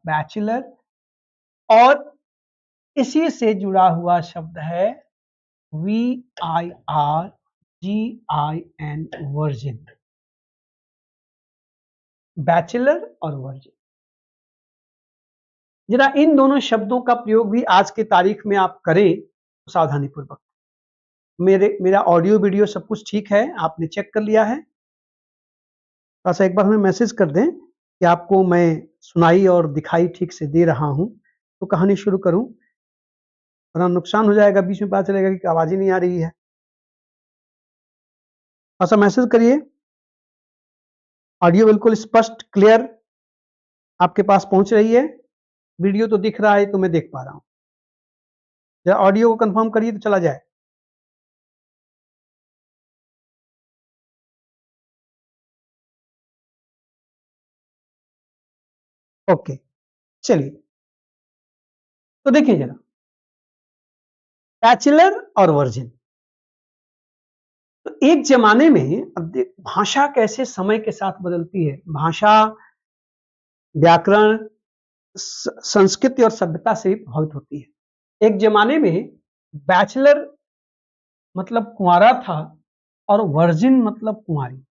Bachelor, और इसी से जुड़ा हुआ शब्द है VIRGIN, वर्जिन। बैचलर और वर्जिन, जरा इन दोनों शब्दों का प्रयोग भी आज की तारीख में आप करें तो सावधानी पूर्वक। मेरा ऑडियो वीडियो सब कुछ ठीक है, आपने चेक कर लिया है? बस एक बार हमें मैसेज कर दें कि आपको मैं सुनाई और दिखाई ठीक से दे रहा हूं, तो कहानी शुरू करूं, वरना नुकसान हो जाएगा, बीच में पता चलेगा कि आवाज ही नहीं आ रही है। ऐसा मैसेज करिए, ऑडियो बिल्कुल स्पष्ट क्लियर आपके पास पहुंच रही है, वीडियो तो दिख रहा है, तो मैं देख पा रहा हूं। जरा ऑडियो को कंफर्म करिए तो चला जाए। ओके, चलिए तो देखिए जरा, बैचलर और वर्जिन। तो एक जमाने में, अब भाषा कैसे समय के साथ बदलती है, भाषा, व्याकरण, संस्कृति और सभ्यता से भी प्रभावित होती है। एक जमाने में बैचलर मतलब कुंवारा था और वर्जिन मतलब कुंवारी।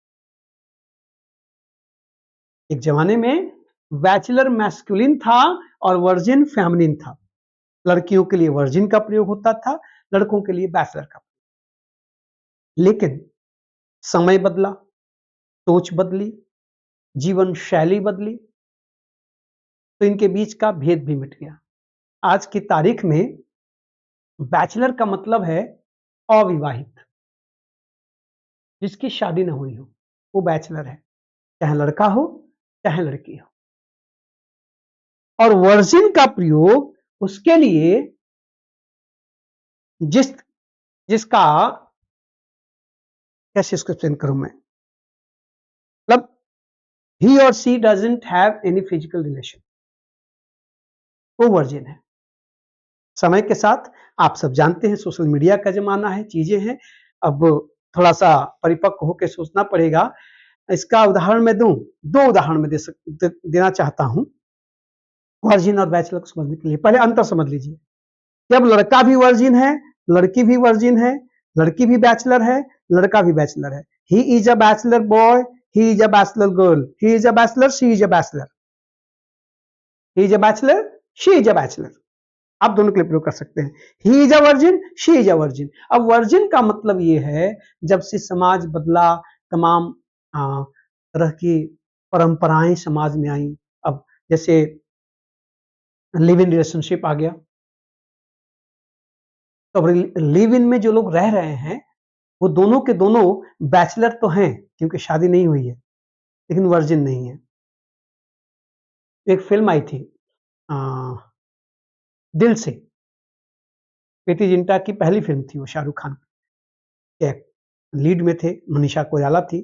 एक जमाने में बैचलर मैस्कुलिन था और वर्जिन फेमिनिन था। लड़कियों के लिए वर्जिन का प्रयोग होता था, लड़कों के लिए बैचलर का। लेकिन समय बदला, सोच बदली, जीवन शैली बदली, तो इनके बीच का भेद भी मिट गया। आज की तारीख में बैचलर का मतलब है अविवाहित, जिसकी शादी न हुई हो, वो बैचलर है, चाहे लड़का हो चाहे लड़की हो। और वर्जिन का प्रयोग उसके लिए जिसका कैसे इसको एक्सप्लेन करूं मैं, मतलब ही और she doesn't have any physical relation, वो वर्जिन है। समय के साथ आप सब जानते हैं, सोशल मीडिया का जमाना है, चीजें हैं, अब थोड़ा सा परिपक्व होकर सोचना पड़ेगा। इसका उदाहरण मैं दूं, दो उदाहरण में देना चाहता हूं वर्जिन और बैचलर को समझने के लिए। पहले अंतर समझ लीजिए, जब लड़का भी वर्जिन है, लड़की भी वर्जिन है, लड़की भी बैचलर है, लड़का भी बैचलर है। ही is a bachelor boy, he is a bachelor girl, he is a bachelor, she is a bachelor, he is a bachelor, she is a bachelor. आप दोनों के लिए प्रयोग कर सकते हैं। He is a virgin, she is a virgin. अब virgin का मतलब ये है, जब से समाज बदला, तमाम तरह की परंपराएं समाज में आई। अब जैसे लिव इन रिलेशनशिप आ गया, तो लिव इन में जो लोग रह रहे हैं वो दोनों के दोनों बैचलर तो हैं, क्योंकि शादी नहीं हुई है, लेकिन वर्जिन नहीं है। एक फिल्म आई थी दिल से, प्रीति जिंटा की पहली फिल्म थी, वो शाहरुख खान के लीड में थे, मनीषा कोइराला थी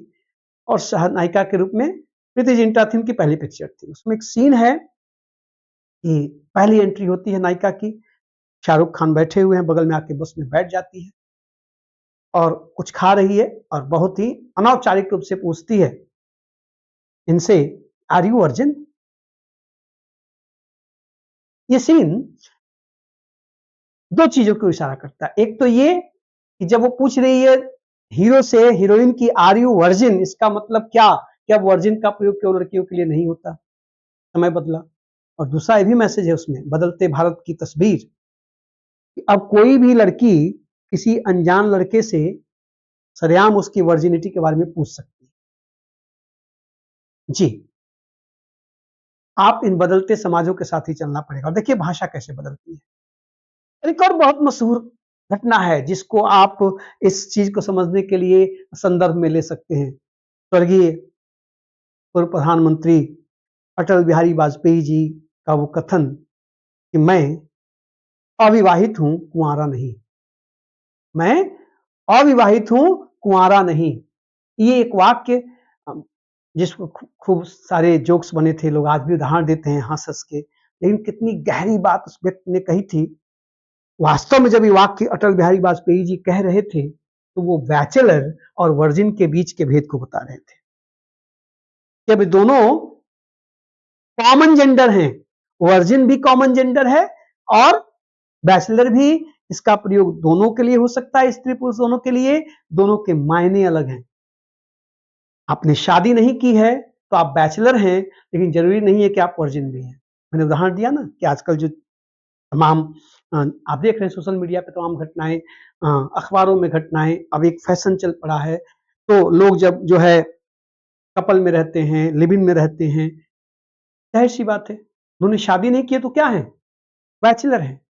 और सह नायिका के रूप में प्रीति जिंटा थी। उनकी पहली पिक्चर थी। उसमें एक सीन है कि पहली एंट्री होती है नायिका की, शाहरुख खान बैठे हुए हैं, बगल में आके बस में बैठ जाती है और कुछ खा रही है और बहुत ही अनौपचारिक रूप से पूछती है इनसे, आर यू वर्जिन? ये सीन दो चीजों को इशारा करता है। एक तो ये कि जब वो पूछ रही है हीरो से हीरोइन की, आर यू वर्जिन, इसका मतलब क्या वर्जिन का प्रयोग क्यों लड़कियों के लिए नहीं होता, समय बदला। और दूसरा ये भी मैसेज है उसमें, बदलते भारत की तस्वीर, कि अब कोई भी लड़की किसी अनजान लड़के से सरेआम उसकी वर्जिनिटी के बारे में पूछ सकती है। जी, आप इन बदलते समाजों के साथ ही चलना पड़ेगा। और देखिए भाषा कैसे बदलती है। एक और बहुत मशहूर घटना है जिसको आप इस चीज को समझने के लिए संदर्भ में ले सकते हैं। स्वर्गीय पूर्व प्रधानमंत्री अटल बिहारी वाजपेयी जी का वो कथन कि मैं अविवाहित हूं, कुंवारा नहीं। मैं अविवाहित हूं, कुंवारा नहीं। ये एक वाक्य जिसको खूब सारे जोक्स बने थे, लोग आज भी उदाहरण देते हैं हंस हंस के, लेकिन कितनी गहरी बात उस व्यक्ति ने कही थी। वास्तव में जब ये वाक्य अटल बिहारी वाजपेयी जी कह रहे थे, तो वो बैचलर और वर्जिन के बीच के भेद को बता रहे थे। कि अभी दोनों कॉमन जेंडर हैं, वर्जिन भी कॉमन जेंडर है और बैचलर भी। इसका प्रयोग दोनों के लिए हो सकता है, स्त्री पुरुष दोनों के लिए, दोनों के मायने अलग हैं। आपने शादी नहीं की है तो आप बैचलर हैं, लेकिन जरूरी नहीं है कि आप वर्जिन भी हैं। मैंने उदाहरण दिया ना कि आजकल जो तमाम आप देख रहे हैं सोशल मीडिया पे तमाम घटनाएं, अखबारों में घटनाएं, अब एक फैशन चल पड़ा है। तो लोग जब जो है कपल में रहते हैं, लिव इन में रहते हैं, जाहिर सी बात है उन्होंने शादी नहीं की तो क्या है, बैचलर हैं।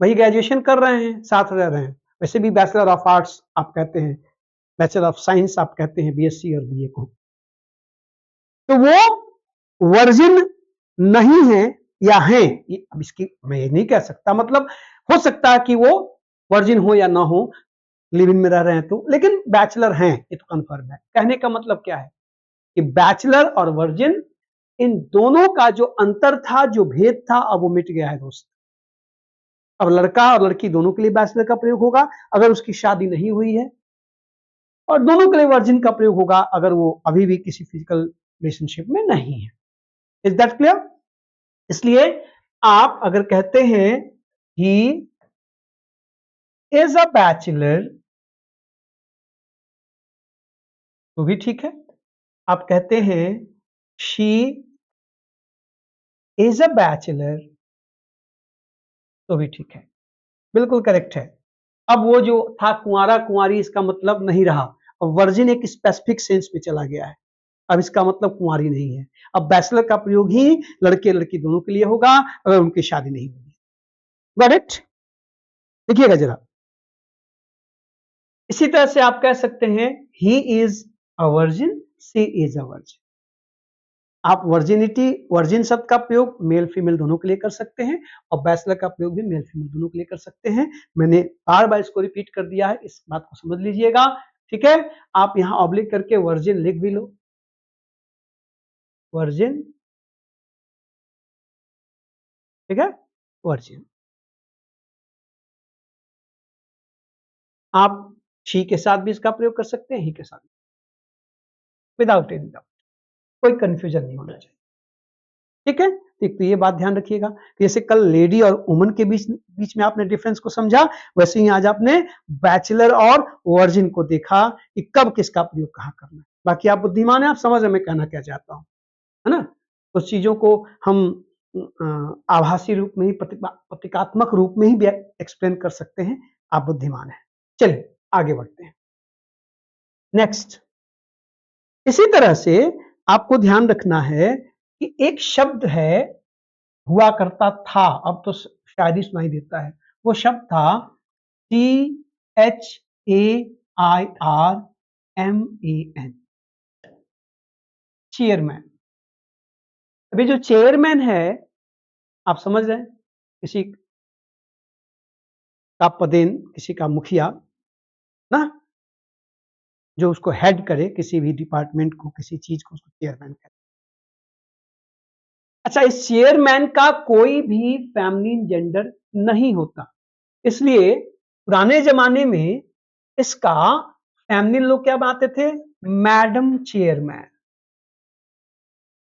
वही ग्रेजुएशन कर रहे हैं, साथ रह रहे हैं। वैसे भी बैचलर ऑफ आर्ट्स आप कहते हैं, बैचलर ऑफ साइंस आप कहते हैं बीएससी और बीए को। तो वो वर्जिन नहीं है या हैं, अब इसकी मैं ये नहीं कह सकता, मतलब हो सकता है कि वो वर्जिन हो या ना हो, लिव इन में रह रहे हैं तो, लेकिन बैचलर हैं ये तो कंफर्म है। कहने का मतलब क्या है कि बैचलर और वर्जिन, इन दोनों का जो अंतर था, जो भेद था, अब वो मिट गया है दोस्त। अब लड़का और लड़की दोनों के लिए बैचलर का प्रयोग होगा अगर उसकी शादी नहीं हुई है, और दोनों के लिए वर्जिन का प्रयोग होगा अगर वो अभी भी किसी फिजिकल रिलेशनशिप में नहीं है। Is that clear? इसलिए आप अगर कहते हैं ही इज अ बैचलर तो भी ठीक है। आप कहते हैं शी इज अ बैचलर तो भी ठीक है, बिल्कुल करेक्ट है। अब वो जो था कुंवारा कुंवारी, इसका मतलब नहीं रहा। अब वर्जिन एक स्पेसिफिक सेंस में चला गया है, अब इसका मतलब कुंवारी नहीं है। अब बैचलर का प्रयोग ही लड़के लड़की दोनों के लिए होगा अगर उनकी शादी नहीं होगी। Got it? देखिएगा जरा, इसी तरह से आप कह सकते हैं he is a virgin, she is a virgin. आप वर्जिनिटी, वर्जिन शब्द का प्रयोग मेल फीमेल दोनों के लिए कर सकते हैं और बैचलर का प्रयोग भी मेल फीमेल दोनों के लिए कर सकते हैं। मैंने बार बार इसको रिपीट कर दिया है, इस बात को समझ लीजिएगा। ठीक है, आप यहां ऑब्लिक करके वर्जिन लिख भी लो, वर्जिन। ठीक है, वर्जिन। आप शी के साथ भी इसका प्रयोग कर सकते हैं, ही के साथ, विदाउट एनी डाउट, कोई कंफ्यूजन नहीं होना चाहिए। ठीक है, तो ये बात ध्यान रखिएगा। जैसे कल लेडी और वुमन के बीच बीच में आपने डिफरेंस को समझा, वैसे ही आज आपने बैचलर और वर्जिन को देखा कि कब किसका प्रयोग कहां करना है। बाकी आप बुद्धिमान है, आप समझ रहे मैं कहना क्या चाहता हूं, है ना? उस चीजों को हम आभासी रूप में ही, प्रतीकात्मक रूप में ही एक्सप्लेन कर सकते हैं। आप बुद्धिमान है। चलिए आगे बढ़ते हैं। नेक्स्ट, इसी तरह से आपको ध्यान रखना है कि एक शब्द है, हुआ करता था, अब तो शायद ही सुनाई देता है, वो शब्द था CHAIRMAN, चेयरमैन। अभी जो चेयरमैन है, आप समझ रहे हैं, किसी का पदेन, किसी का मुखिया ना, जो उसको हेड करे, किसी भी डिपार्टमेंट को, किसी चीज को, उसको चेयरमैन कहते हैं। अच्छा, इस चेयरमैन का कोई भी फेमिनिन जेंडर नहीं होता, इसलिए पुराने जमाने में इसका फेमिनिन लोग क्या बनाते थे, मैडम चेयरमैन।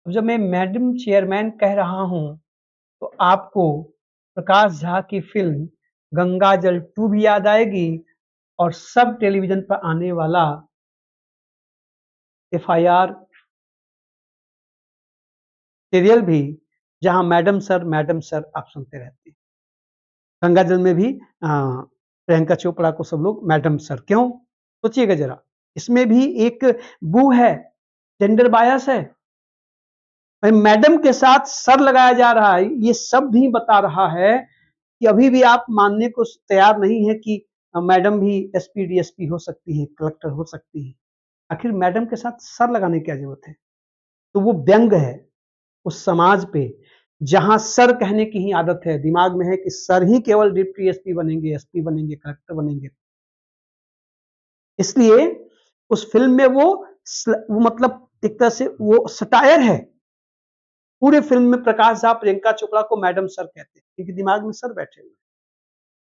अब जब मैं मैडम चेयरमैन कह रहा हूं तो आपको प्रकाश झा की फिल्म गंगा जल 2 भी याद आएगी और सब टेलीविजन पर आने वाला FIR सीरियल भी, जहां मैडम सर आप सुनते रहते हैं। गंगा जल में भी प्रियंका चोपड़ा को सब लोग मैडम सर, क्यों? सोचिएगा जरा, इसमें भी एक बू है, जेंडर बायस है। मैडम के साथ सर लगाया जा रहा है, ये सब भी बता रहा है कि अभी भी आप मानने को तैयार नहीं है कि मैडम भी SP DSP हो सकती है, कलेक्टर हो सकती है। आखिर मैडम के साथ सर लगाने की क्या जरूरत है? तो वो व्यंग है उस समाज पे जहां सर कहने की ही आदत है, दिमाग में है कि सर ही केवल डिप्टी SP बनेंगे, SP बनेंगे, कलेक्टर बनेंगे। इसलिए उस फिल्म में वो मतलब एक तरह से वो सटायर है। पूरे फिल्म में प्रकाश झा प्रियंका चोपड़ा को मैडम सर कहते हैं क्योंकि दिमाग में सर बैठे हुए।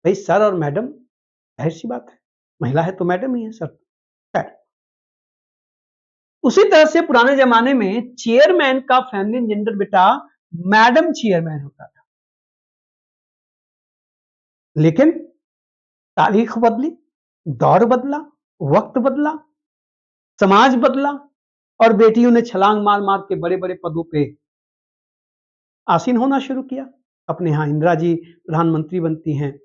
भाई सर और मैडम, जाहिर सी बात है, महिला है तो मैडम ही है सर। खैर, उसी तरह से पुराने जमाने में चेयरमैन का फेमिनिन जेंडर बेटा मैडम चेयरमैन होता था, लेकिन तारीख बदली, दौर बदला, वक्त बदला, समाज बदला और बेटियों ने छलांग मार मार के बड़े बड़े पदों पे आसीन होना शुरू किया। अपने यहाँ इंदिरा जी प्रधानमंत्री बनती हैं,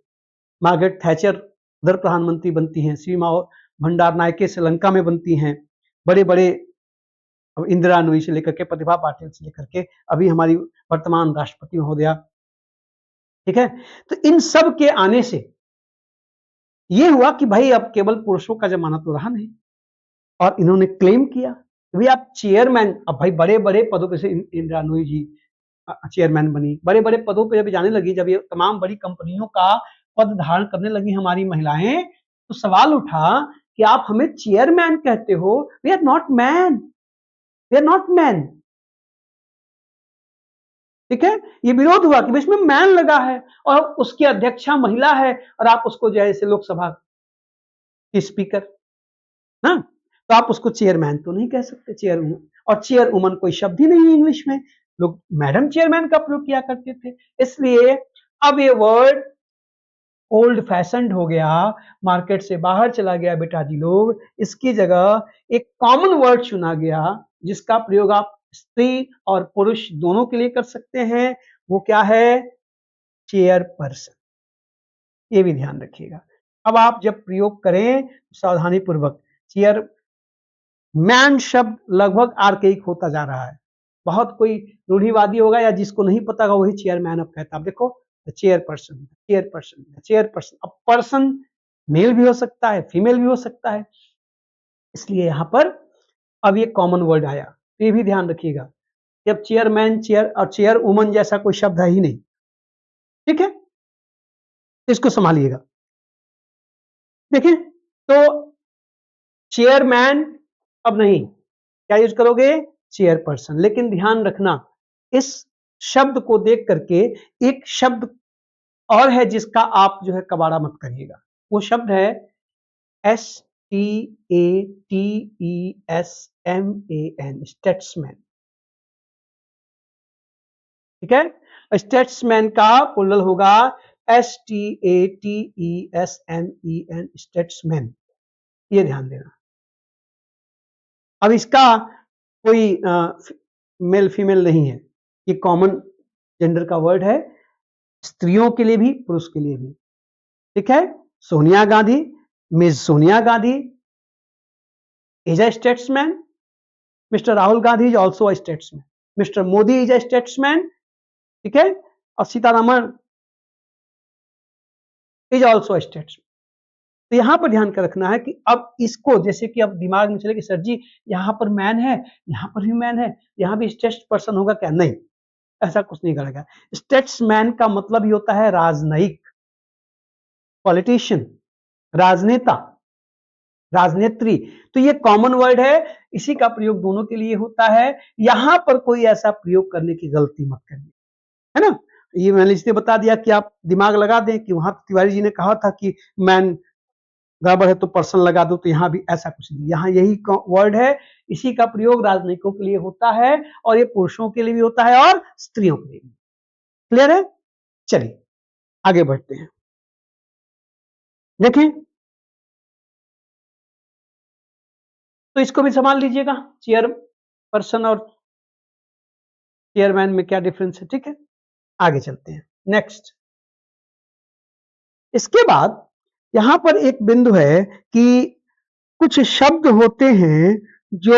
मार्गरेट थैचर उधर प्रधानमंत्री बनती हैं, सीमा भंडार नायके श्रीलंका में बनती हैं, बड़े बड़े इंदिरा नूई से लेकर के प्रतिभा पाटिल से लेकर के अभी हमारी वर्तमान राष्ट्रपति महोदया, ठीक है। तो इन सब के आने से ये हुआ कि भाई अब केवल पुरुषों का जमाना तो रहा नहीं, और इन्होंने क्लेम किया भाई आप चेयरमैन, अब भाई बड़े बड़े पदों पे से इंदिरा नूई जी चेयरमैन बनी, बड़े बड़े पदों पे जब जाने लगी, जब ये तमाम बड़ी कंपनियों का पद धारण करने लगी हमारी महिलाएं, तो सवाल उठा कि आप हमें चेयरमैन कहते हो, we are not man, we are not man, ठीक है। ये विरोध हुआ कि इसमें मैन लगा है और उसकी अध्यक्षा महिला है और आप उसको जैसे लोकसभा की स्पीकर, हाँ, तो आप उसको चेयरमैन तो नहीं कह सकते, चेयर, और चेयर वुमन कोई शब्द ही नहीं है इंग्लिश में, लोग मैडम चेयरमैन का प्रयोग किया करते थे। इसलिए अब ये वर्ड ओल्ड फैशन्ड हो गया, मार्केट से बाहर चला गया बेटा जी लोग, इसकी जगह एक कॉमन वर्ड चुना गया जिसका प्रयोग आप स्त्री और पुरुष दोनों के लिए कर सकते हैं। वो क्या है? Chair person. ये भी ध्यान रखिएगा। अब आप जब प्रयोग करें सावधानी पूर्वक, चेयर मैन शब्द लगभग आर्केइक होता जा रहा है, बहुत कोई रूढ़िवादी होगा या जिसको नहीं पता होगा वही चेयरमैन अब कहता है। अब देखो chair person, chair person, chair person, अब पर्सन मेल भी हो सकता है, फीमेल भी हो सकता है, इसलिए यहां पर अब ये कॉमन वर्ड आया, तो ये भी ध्यान रखिएगा कि अब चेयरमैन, चेयर और चेयर वुमन जैसा कोई शब्द है ही नहीं, ठीक है, इसको संभालिएगा। देखिए तो चेयरमैन अब नहीं, क्या यूज करोगे? Chair person. लेकिन ध्यान रखना इस शब्द को देख करके एक शब्द और है जिसका आप जो है कबाड़ा मत करिएगा, वो शब्द है STATESMAN, स्टेट्समैन, ठीक है। स्टेट्समैन का प्लुरल होगा STATESMEN, स्टेट्समैन, ये ध्यान देना। अब इसका कोई मेल फीमेल नहीं है, ये कॉमन जेंडर का वर्ड है, स्त्रियों के लिए भी पुरुष के लिए भी, ठीक है। Sonia Gandhi, miss Sonia Gandhi is a statesman, mister Rahul Gandhi is also a statesman, mister Modi is a statesman, ठीक है, और Sitharaman is also a statesman. तो यहां पर ध्यान कर रखना है कि अब इसको जैसे कि अब दिमाग में चले कि सर जी यहां पर मैन है, यहां पर भी मैन है, यहां भी स्टेट्स पर्सन होगा क्या? नहीं, ऐसा कुछ नहीं करेगा। स्टेट्समैन का मतलब ही होता है राजनयिक, पॉलिटिशियन, राजनेता, राजनेत्री। तो ये कॉमन वर्ड है, इसी का प्रयोग दोनों के लिए होता है, यहां पर कोई ऐसा प्रयोग करने की गलती मत करिए, है ना। ये मैंने इसलिए बता दिया कि आप दिमाग लगा दें कि वहां तिवारी जी ने कहा था कि मैन गड़बड़ है तो पर्सन लगा दो, तो यहां भी ऐसा कुछ नहीं, यहां यही वर्ड है, इसी का प्रयोग राजनयिकों के लिए होता है और ये पुरुषों के लिए भी होता है और स्त्रियों के लिए भी। क्लियर है? चलिए आगे बढ़ते हैं। देखें तो इसको भी संभाल लीजिएगा, चेयर पर्सन और चेयरमैन में क्या डिफरेंस है, ठीक है। आगे चलते हैं नेक्स्ट। इसके बाद यहां पर एक बिंदु है कि कुछ शब्द होते हैं जो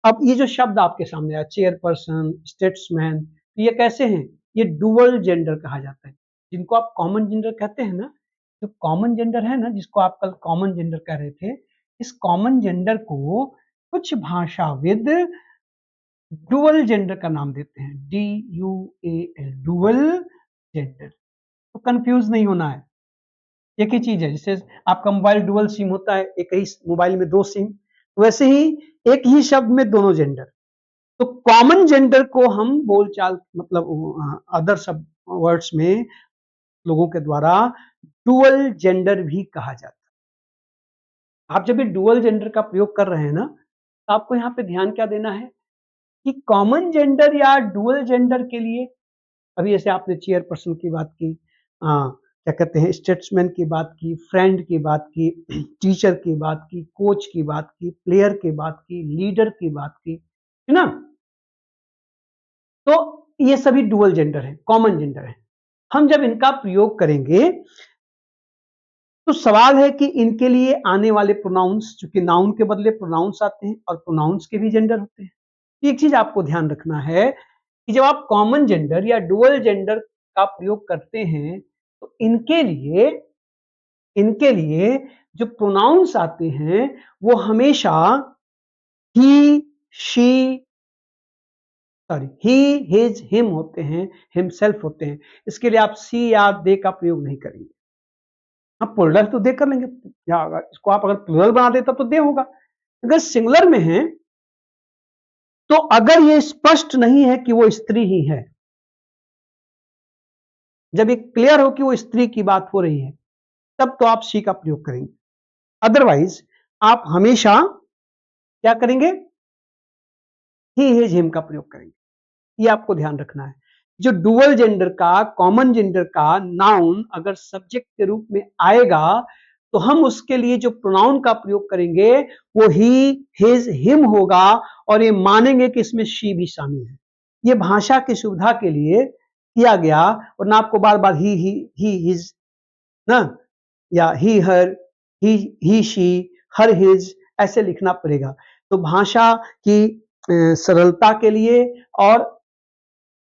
अब ये जो शब्द आपके सामने आया चेयरपर्सन, स्टेट्समैन, तो ये कैसे हैं? ये डुअल जेंडर कहा जाता है, जिनको आप कॉमन जेंडर कहते हैं ना, जो कॉमन जेंडर है ना, जिसको आप कल कॉमन जेंडर कह रहे थे, इस कॉमन जेंडर को कुछ भाषाविद डुअल जेंडर का नाम देते हैं, DUAL, डुअल जेंडर। तो कंफ्यूज नहीं होना है, एक ही चीज है, जैसे आपका मोबाइल डुअल सिम होता है, एक ही मोबाइल में दो सिम, वैसे ही एक ही शब्द में दोनों जेंडर। तो कॉमन जेंडर को हम बोलचाल मतलब अदर सब वर्ड्स में लोगों के द्वारा डुअल जेंडर भी कहा जाता है। आप जब भी डुअल जेंडर का प्रयोग कर रहे हैं ना, तो आपको यहाँ पे ध्यान क्या देना है कि कॉमन जेंडर या डुअल जेंडर के लिए, अभी जैसे आपने चेयरपर्सन की बात की, क्या कहते हैं, स्टेट्समैन की बात की, फ्रेंड की बात की, टीचर की बात की, कोच की बात की, प्लेयर की बात की, लीडर की बात की, है ना। तो ये सभी डुअल जेंडर है, कॉमन जेंडर है। हम जब इनका प्रयोग करेंगे तो सवाल है कि इनके लिए आने वाले प्रोनाउंस, चूंकि नाउन के बदले प्रोनाउंस आते हैं और प्रोनाउंस के भी जेंडर होते हैं। एक चीज आपको ध्यान रखना है कि जब आप कॉमन जेंडर या डुअल जेंडर का प्रयोग करते हैं तो इनके लिए जो प्रोनाउंस आते हैं वो हमेशा ही, she, sorry, he, his, him होते हैं, हिमसेल्फ होते हैं। इसके लिए आप सी या दे का प्रयोग नहीं करेंगे। आप प्लूरल तो दे कर लेंगे, या इसको आप अगर प्लूरल बना देता तो दे होगा। अगर सिंगुलर में है तो अगर ये स्पष्ट नहीं है कि वो स्त्री ही है, जब ये क्लियर हो कि वो स्त्री की बात हो रही है, तब तो आप शी का प्रयोग करेंगे। अदरवाइज आप हमेशा क्या करेंगे, ही, हिज, हिम का प्रयोग करेंगे। ये आपको ध्यान रखना है। जो डुअल जेंडर का, कॉमन जेंडर का नाउन अगर सब्जेक्ट के रूप में आएगा तो हम उसके लिए जो प्रोनाउन का प्रयोग करेंगे वो ही, हिज, हिम होगा, और ये मानेंगे कि इसमें शी भी शामिल है। ये भाषा की सुविधा के लिए किया गया, और ना आपको बार बार ही, हिज ना, या ही, हर, ही शी, हर, हिज ऐसे लिखना पड़ेगा। तो भाषा की सरलता के लिए और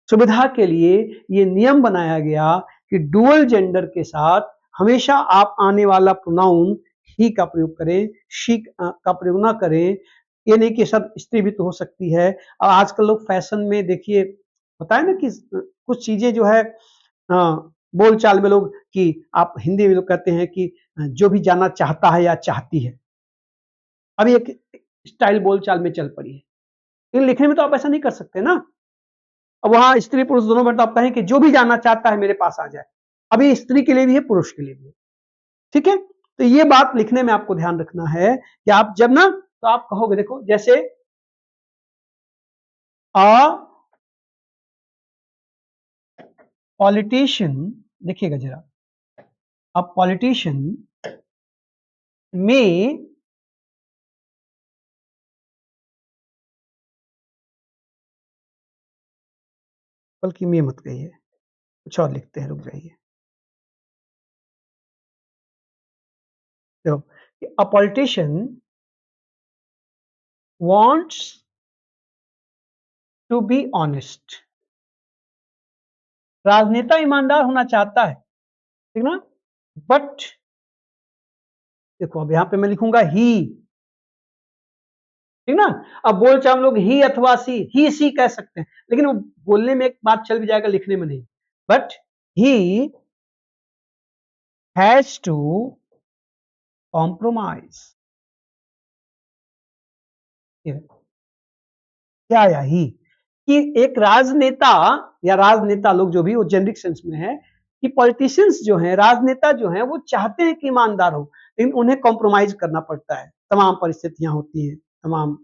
सुविधा के लिए ये नियम बनाया गया कि डुअल जेंडर के साथ हमेशा आप आने वाला प्रोनाउन ही का प्रयोग करें, शी का प्रयोग ना करें। ये नहीं कि सब स्त्री भी तो हो सकती है। और आजकल लोग फैशन में देखिए, होता है ना कि कुछ चीजें जो है बोल चाल में लोग, कि आप हिंदी में लोग कहते हैं कि जो भी जाना चाहता है या चाहती है, अभी एक स्टाइल बोल चाल में चल पड़ी है। लेकिन लिखने में तो आप ऐसा नहीं कर सकते ना। अब वहां स्त्री पुरुष दोनों में आप कहें कि जो भी जानना चाहता है मेरे पास आ जाए, अभी स्त्री के लिए भी है, पुरुष के लिए भी है। ठीक है, तो ये बात लिखने में आपको ध्यान रखना है कि आप जब ना, तो आप कहोगे, देखो जैसे अ पॉलिटिशियन, देखिएगा जरा, अ पॉलिटिशियन में बल्कि में मत कहिए, कुछ और लिखते हैं, रुक जाइए। देखो, a politician wants to be honest, राजनेता ईमानदार होना चाहता है, ठीक ना। बट देखो अब यहां पे मैं लिखूंगा ही, ठीक ना। अब बोल चाहे हम लोग ही अथवा सी, ही सी कह सकते हैं, लेकिन वो बोलने में एक बात चल भी जाएगा, लिखने में नहीं। But he has to compromise, क्या आया ही, कि एक राजनेता या राजनेता लोग जो भी, वो जेनरिक सेंस में है कि पॉलिटिशियंस जो हैं, राजनेता जो हैं, वो चाहते हैं कि ईमानदार हो, लेकिन उन्हें कॉम्प्रोमाइज करना पड़ता है। तमाम परिस्थितियां होती हैं, तमाम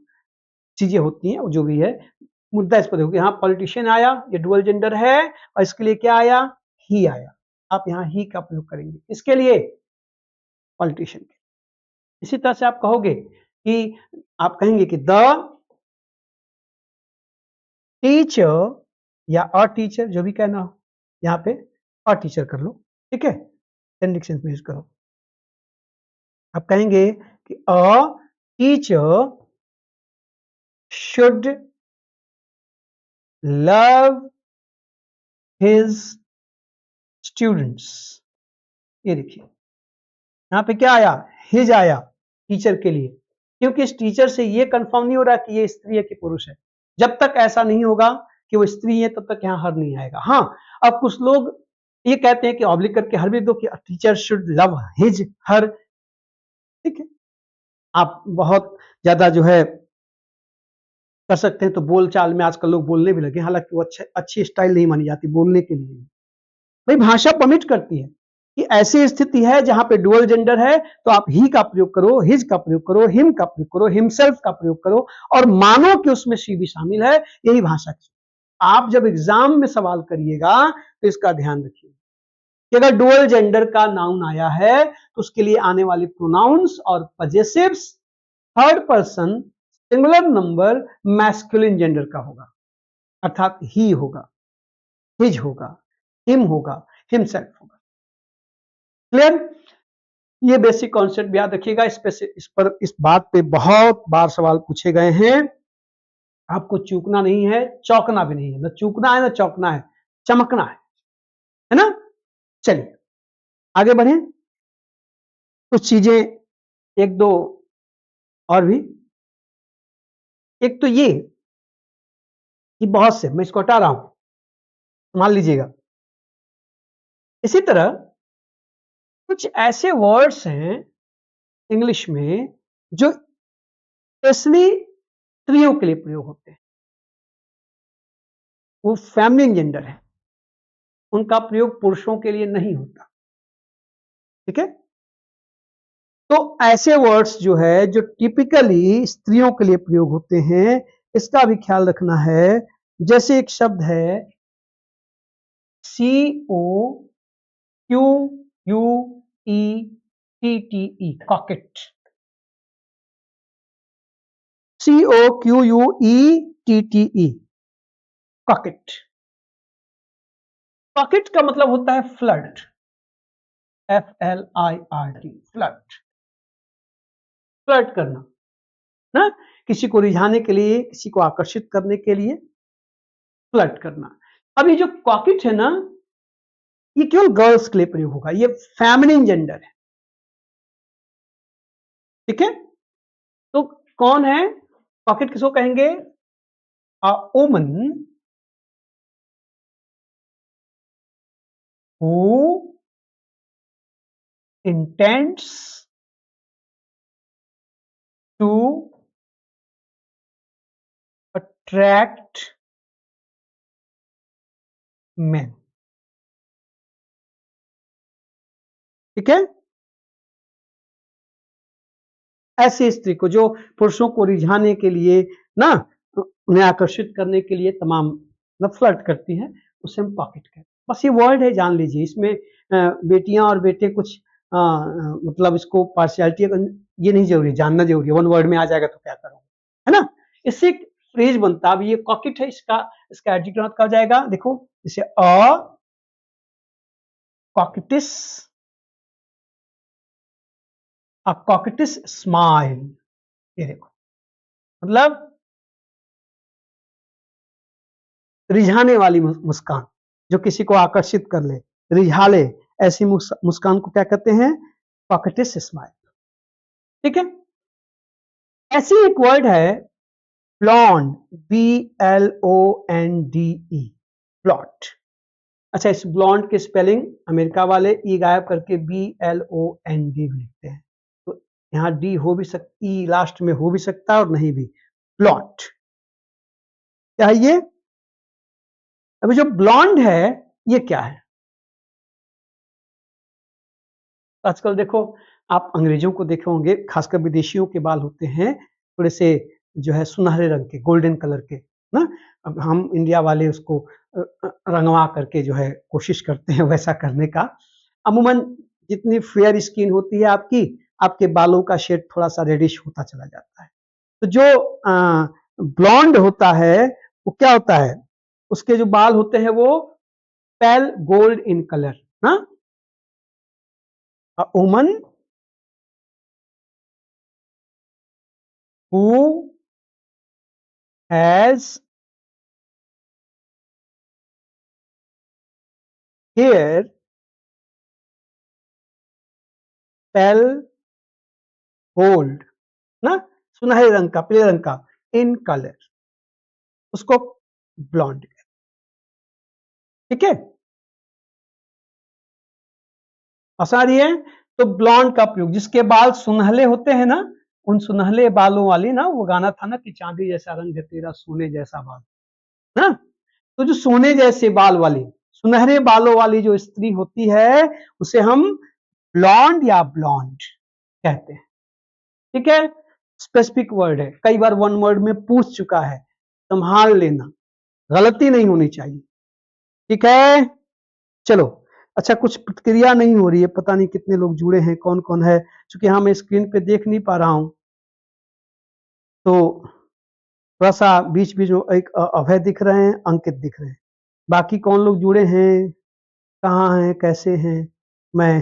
चीजें होती हैं, जो भी है। मुद्दा इस पर देखो, यहाँ पॉलिटिशियन आया, ये डुअल जेंडर है, और इसके लिए क्या आया, ही आया। आप यहाँ ही का प्रयोग करेंगे इसके लिए, पॉलिटिशियन के। इसी तरह से आप कहोगे कि, आप कहेंगे कि द टीचर, या अ टीचर, जो भी कहना हो, यहाँ पे अ टीचर कर लो, ठीक है, जेनरिक सेंस में यूज करो। आप कहेंगे कि a teacher should love his students. ये देखिए, यहाँ पे क्या आया, हिज आया टीचर के लिए, क्योंकि इस टीचर से ये कंफर्म नहीं हो रहा कि ये स्त्री है कि पुरुष है। जब तक ऐसा नहीं होगा कि वो स्त्री है, तब तक यहाँ हर नहीं आएगा। हाँ, अब कुछ लोग ये कहते हैं कि ऑब्लिक करके हर भी दो, कि टीचर शुड लव हिज, हर, ठीक है। आप बहुत ज्यादा जो है कर सकते हैं, तो बोल चाल में आजकल लोग बोलने भी लगे, हालांकि वो अच्छी स्टाइल नहीं मानी जाती बोलने के लिए। भाई भाषा परमिट करती है, कि ऐसी स्थिति है जहां पे डुअल जेंडर है तो आप ही का प्रयोग करो, हिज का प्रयोग करो, हिम का प्रयोग करो, हिमसेल्फ का प्रयोग करो और मानो कि उसमें शी भी शामिल है। यही भाषा की। आप जब एग्जाम में सवाल करिएगा तो इसका ध्यान रखिए कि अगर डुअल जेंडर का नाउन आया है तो उसके लिए आने वाले प्रोनाउंस और possessives third person singular number masculine gender का होगा, अर्थात ही होगा, हिज होगा, हिम होगा, हिमसेल्फ होगा। क्लियर? ये बेसिक कॉन्सेप्ट याद रखिएगा। इस बात पे बहुत बार सवाल पूछे गए हैं। आपको चूकना नहीं है, चौंकना भी नहीं है। ना चूकना है ना चौंकना है, चमकना है ना? चलिए आगे बढ़े। कुछ चीजें एक दो और भी। एक तो ये कि बहुत से, मैं इसको हटा रहा हूं, संभाल लीजिएगा। इसी तरह कुछ ऐसे वर्ड्स हैं इंग्लिश में जो स्पेशली स्त्रियों के लिए प्रयोग होते हैं, वो फेमिनिन जेंडर है, उनका प्रयोग पुरुषों के लिए नहीं होता। ठीक है? तो ऐसे वर्ड्स जो है जो टिपिकली स्त्रियों के लिए प्रयोग होते हैं, इसका भी ख्याल रखना है। जैसे एक शब्द है COQUETTE, कॉकेट। COQUETTE, कॉकेट। कॉकेट का मतलब होता है फ्लर्ट, FLIRT, फ्लर्ट। फ्लर्ट करना ना, किसी को रिझाने के लिए, किसी को आकर्षित करने के लिए फ्लर्ट करना। अब ये जो कॉकेट है ना, ये केवल गर्ल्स के लिए प्रयोग होगा, ये फेमिनिन जेंडर है। ठीक है? तो कौन है कॉकेट? किसको कहेंगे? A woman who intends to attract men। ठीक है? ऐसी स्त्री को जो पुरुषों को रिझाने के लिए ना, उन्हें आकर्षित करने के लिए तमाम फ्लर्ट करती है, उसे हम पॉकेट कहते हैं। बस ये वर्ड है, जान लीजिए। इसमें बेटियां और बेटे कुछ मतलब इसको पार्शियलिटी ये नहीं जरूरी, जानना जरूरी है। वन वर्ड में आ जाएगा तो क्या करोगे, है ना? इससे एक फ्रेज बनता। अब ये कॉकेट है, इसका एडजेक्टिव कहा जाएगा। देखो इसे कॉकेटिस, अ कॉकेटिस स्माइल। ये देखो, मतलब रिझाने वाली मुस्कान, जो किसी को आकर्षित कर ले, रिझा ले, ऐसी मुस्कान को क्या कहते हैं? कॉकेटिस स्माइल। ठीक है? ऐसी एक वर्ड है ब्लॉन्ड, BLONDE, ब्लॉट। अच्छा, इस ब्लॉन्ड की स्पेलिंग अमेरिका वाले ई गायब करके BLOND भी लिखते हैं। तो यहाँ डी हो भी सकती, ई लास्ट में हो भी सकता है और नहीं भी। ब्लॉट क्या है ये? अभी जो ब्लॉन्ड है ये क्या है? आजकल देखो, आप अंग्रेजों को देखे होंगे, खासकर विदेशियों के बाल होते हैं थोड़े से जो है सुनहरे रंग के, गोल्डन कलर के ना। अब हम इंडिया वाले उसको रंगवा करके जो है कोशिश करते हैं वैसा करने का। अमूमन जितनी फेयर स्किन होती है आपकी, आपके बालों का शेड थोड़ा सा रेडिश होता चला जाता है। तो जो ब्लॉन्ड होता है वो क्या होता है? उसके जो बाल होते हैं वो पेल गोल्ड इन कलर ना। A woman who has hair pale gold ना, सुनहरे रंग का, पीले रंग का, इन कलर, उसको ब्लॉन्ड। ठीक है? आसान है। तो ब्लॉन्ड का प्रयोग, जिसके बाल सुनहले होते हैं ना, उन सुनहले बालों वाली ना, वो गाना था ना कि चांदी जैसा रंग है तेरा, सोने जैसा बाल ना। तो जो सोने जैसे बाल वाली, सुनहरे बालों वाली जो स्त्री होती है उसे हम ब्लॉन्ड या ब्लॉन्ड कहते हैं। ठीक है, स्पेसिफिक वर्ड है, कई बार वन वर्ड में पूछ चुका है, संभाल लेना, गलती नहीं होनी चाहिए। ठीक है, चलो। अच्छा, कुछ प्रतिक्रिया नहीं हो रही है, पता नहीं कितने लोग जुड़े हैं, कौन कौन है, क्योंकि हाँ मैं स्क्रीन पे देख नहीं पा रहा हूं, तो थोड़ा सा बीच बीच में एक अभय दिख रहे हैं, अंकित दिख रहे हैं, बाकी कौन लोग जुड़े हैं, कहाँ हैं, कैसे हैं, मैं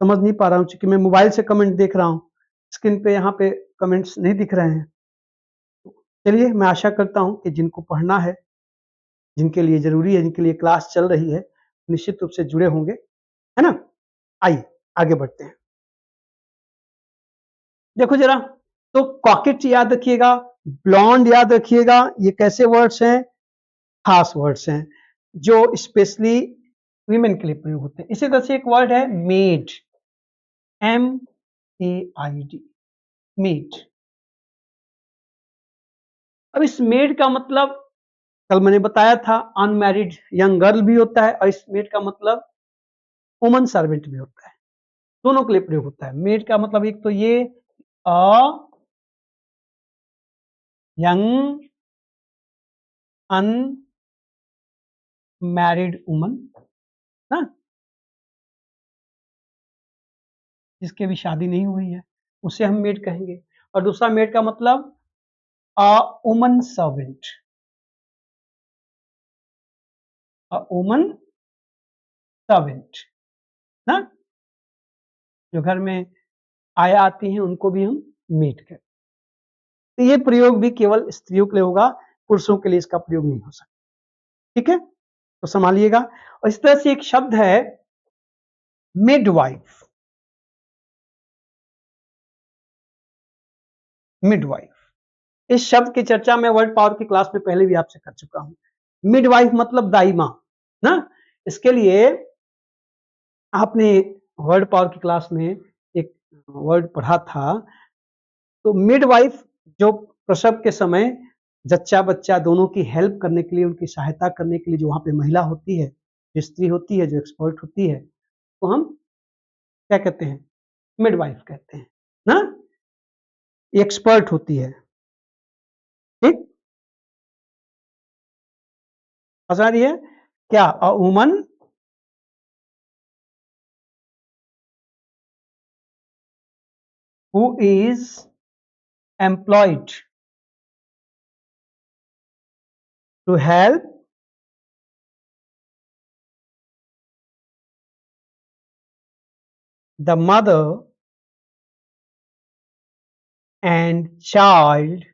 समझ नहीं पा रहा हूँ, क्योंकि मैं मोबाइल से कमेंट देख रहा हूँ, स्क्रीन पे यहाँ पे कमेंट्स नहीं दिख रहे हैं। चलिए, मैं आशा करता हूँ कि जिनको पढ़ना है, जिनके लिए जरूरी है, जिनके लिए क्लास चल रही है, निश्चित रूप से जुड़े होंगे, है ना। आइए आगे बढ़ते हैं। देखो जरा, तो कॉकेट याद रखिएगा, ब्लॉन्ड याद रखिएगा, ये कैसे वर्ड्स हैं, खास वर्ड्स हैं जो स्पेशली वीमेन के लिए प्रयोग होते हैं। इसी तरह से एक वर्ड है मेड, MAID, मेड। अब इस मेड का मतलब कल मैंने बताया था, अनमैरिड यंग गर्ल भी होता है, और इस मेड का मतलब वुमन सर्वेंट भी होता है, दोनों के लिए प्रयोग होता है। मेड का मतलब एक तो ये अ यंग अनमैरिड वुमन ना, जिसकी अभी शादी नहीं हुई है, उसे हम मेड कहेंगे। और दूसरा मेड का मतलब a woman servant, a woman servant ना, जो घर में आया आती हैं उनको भी हम मेड कहते हैं। तो ये प्रयोग भी केवल स्त्रियों के लिए होगा, पुरुषों के लिए इसका प्रयोग नहीं हो सकता। ठीक है, तो संभालिएगा। और इस तरह से एक शब्द है मिडवाइफ, मिडवाइफ। इस शब्द की चर्चा मैं वर्ड पावर की क्लास में पहले भी आपसे कर चुका हूं। मिडवाइफ मतलब दाई मां ना, इसके लिए आपने वर्ड पावर की क्लास में एक वर्ड पढ़ा था। तो मिडवाइफ जो प्रसव के समय जच्चा बच्चा दोनों की हेल्प करने के लिए, उनकी सहायता करने के लिए जो वहां पे महिला होती है, जो स्त्री होती है, जो एक्सपर्ट होती है, तो हम क्या कहते हैं, मिडवाइफ कहते हैं ना, एक्सपर्ट होती है। ठीक, समझ रही है क्या, a woman who is employed to help the mother and child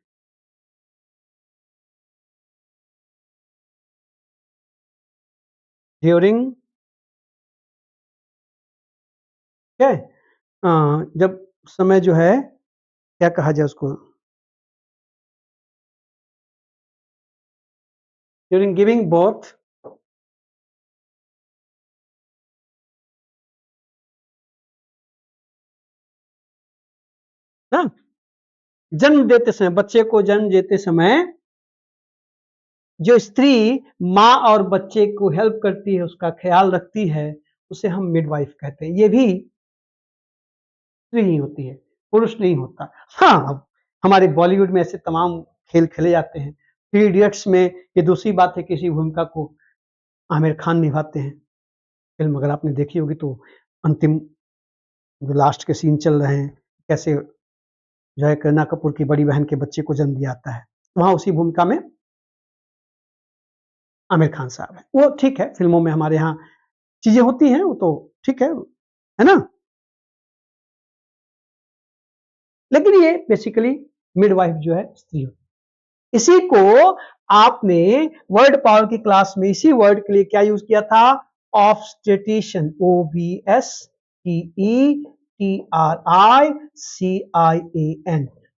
during क्या है, जब समय जो है, क्या कहा जाए उसको, ड्यूरिंग गिविंग बर्थ ना, जन्म देते समय, बच्चे को जन्म देते समय जो स्त्री माँ और बच्चे को हेल्प करती है, उसका ख्याल रखती है, उसे हम मिडवाइफ कहते हैं। ये भी स्त्री ही होती है, पुरुष नहीं होता। हाँ, अब हमारे बॉलीवुड में ऐसे तमाम खेल खेले जाते हैं। थ्री इडियट्स में ये दूसरी बात है, किसी भूमिका को आमिर खान निभाते हैं फिल्म, अगर आपने देखी होगी तो अंतिम जो लास्ट के सीन चल रहे हैं, कैसे जो है करीना कपूर की बड़ी बहन के बच्चे को जन्म दिया जाता है, वहां उसी भूमिका में आमिर खान साहब है। वो ठीक है, फिल्मों में हमारे यहाँ चीजें होती हैं, वो तो ठीक है ना। लेकिन ये बेसिकली मिडवाइफ जो है स्त्री होती है। इसी को आपने वर्ड पावर की क्लास में इसी वर्ड के लिए क्या यूज किया था, ऑब्स्टेटिशियन, OBSTERICIAN,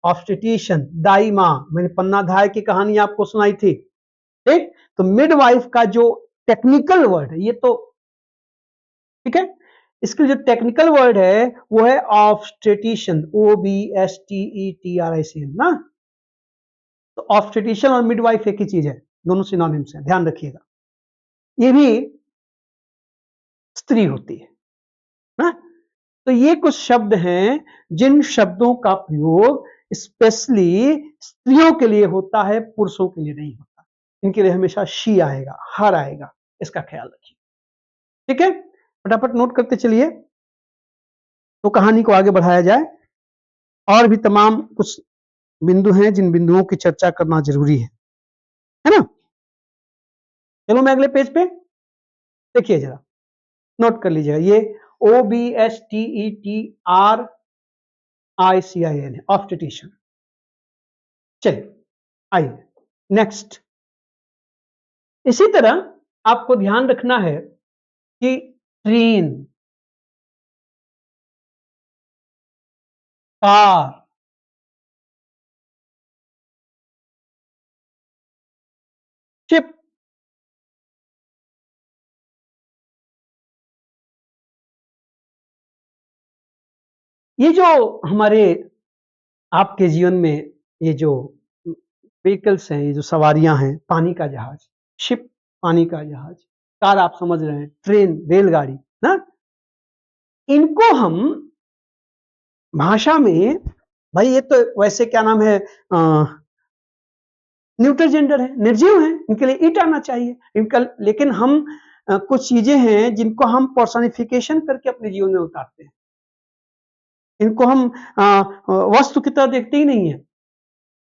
ऑब्स्टेटिशियन, दाई मां। मैंने पन्ना धाय की कहानी आपको सुनाई थी। ठीक, तो मिडवाइफ का जो टेक्निकल वर्ड है, ये तो ठीक है, इसके जो टेक्निकल वर्ड है वो है ऑब्स्टेटिशियन, OBSTETRICN ना। तो ऑब्स्टेटिशियन और मिडवाइफ एक ही चीज है, दोनों सिनोनिम्स हैं, ध्यान रखिएगा। ये भी स्त्री होती है ना। तो ये कुछ शब्द हैं जिन शब्दों का प्रयोग स्पेशली स्त्रियों के लिए होता है, पुरुषों के लिए नहीं होता। इनके लिए हमेशा शी आएगा, हर आएगा, इसका ख्याल रखिए। ठीक है, फटाफट नोट करते चलिए तो कहानी को आगे बढ़ाया जाए। और भी तमाम कुछ बिंदु हैं जिन बिंदुओं की चर्चा करना जरूरी है ना। चलो मैं अगले पेज पे, देखिए जरा, नोट कर लीजिएगा। ये OBSTETRICIN ऑब्स्टेट्रिशियन। चलिए आइए नेक्स्ट। इसी तरह आपको ध्यान रखना है कि ट्रेन, कार, शिप, ये जो हमारे आपके जीवन में ये जो व्हीकल्स हैं, ये जो सवारियां हैं, पानी का जहाज, शिप पानी का जहाज, कार आप समझ रहे हैं, ट्रेन रेलगाड़ी ना, इनको हम भाषा में, भाई ये तो वैसे क्या नाम है, न्यूट्रल जेंडर है, निर्जीव है, इनके लिए ईट आना चाहिए इनका। लेकिन हम कुछ चीजें हैं जिनको हम पर्सनिफिकेशन करके अपने जीवन में उतारते हैं। इनको हम वस्तु की तरह देखते ही नहीं है।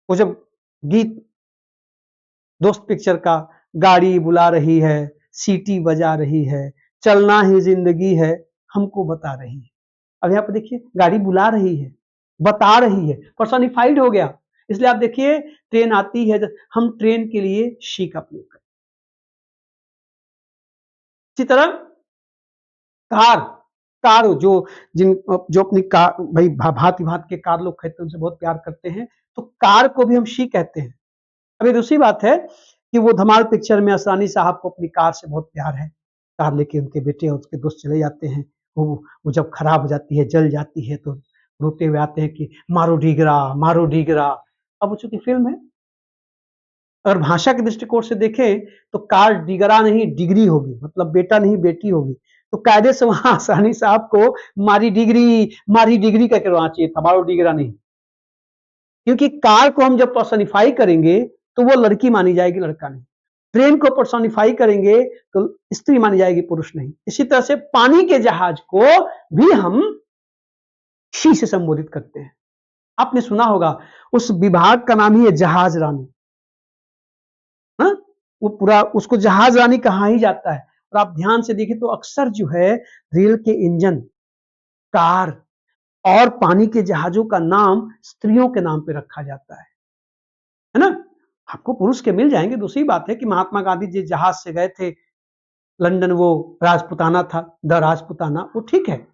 वो जब गीत दोस्त पिक्चर का, गाड़ी बुला रही है, सीटी बजा रही है, चलना ही जिंदगी है, हमको बता रही है। अब यहाँ पे देखिए, गाड़ी बुला रही है, बता रही है, पर्सनिफाइड हो गया। इसलिए आप देखिए ट्रेन आती है, हम ट्रेन के लिए शी का प्रयोग करते हैं। इसी तरह कार, कार जो अपनी कार, भाई भांति भांति के कार लोग खरीदते हैं, उनसे बहुत प्यार करते हैं, तो कार को भी हम शी कहते हैं। अभी दूसरी बात है कि वो धमाल पिक्चर में असरानी साहब को अपनी कार से बहुत प्यार है। कार लेके उनके बेटे और उसके दोस्त चले जाते हैं। वो जब खराब हो जाती है, जल जाती है, तो रोते हुए आते हैं कि मारो डीगरा, मारो डीगरा। अब वो चूंकि फिल्म है, अगर भाषा के दृष्टिकोण से देखें तो कार डिगरा नहीं डिग्री होगी, मतलब बेटा नहीं बेटी होगी। तो कायदे से वहां आसानी साहब को मारी डिग्री कह करवाना चाहिए था, मारो डिगरा नहीं। क्योंकि कार को हम जब पर्सनिफाई करेंगे तो वो लड़की मानी जाएगी, लड़का नहीं। ट्रेन को पर्सनिफाई करेंगे तो स्त्री मानी जाएगी, पुरुष नहीं। इसी तरह से पानी के जहाज को भी हम शी से संबोधित करते हैं। आपने सुना होगा उस विभाग का नाम ही है जहाज रानी। वो पूरा उसको जहाज रानी कहा ही जाता है। और आप ध्यान से देखें तो अक्सर जो है रेल के इंजन, कार और पानी के जहाजों का नाम स्त्रियों के नाम पे रखा जाता है ना। आपको पुरुष के मिल जाएंगे, दूसरी बात है कि महात्मा गांधी जी जहाज से गए थे लंदन, वो राजपुताना था, द राजपुताना, वो ठीक है।